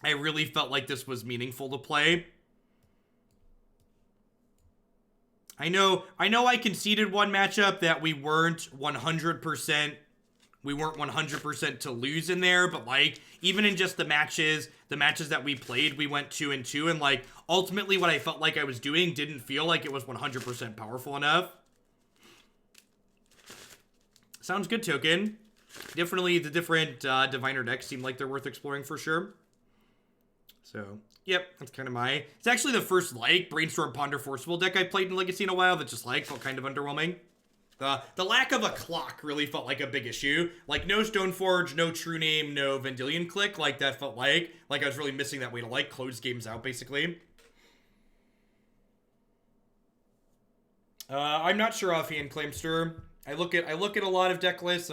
I really felt like this was meaningful to play. I know I conceded one matchup that we weren't 100% to lose in there, but like even in just the matches that we played, we went 2-2, and like ultimately what I felt like I was doing didn't feel like it was 100% powerful enough. Sounds good, Token. Definitely the different diviner decks seem like they're worth exploring for sure. So, yep, that's kind of my... It's actually the first, like, Brainstorm Ponder Forcible deck I played in Legacy in a while that just, like, felt kind of underwhelming. The lack of a clock really felt like a big issue. Like, no Stoneforge, no True Name, no Vendilion Click. Like, that felt like I was really missing that way to, like, close games out, basically. I'm not sure offhand, Claimster. I look at a lot of deck lists.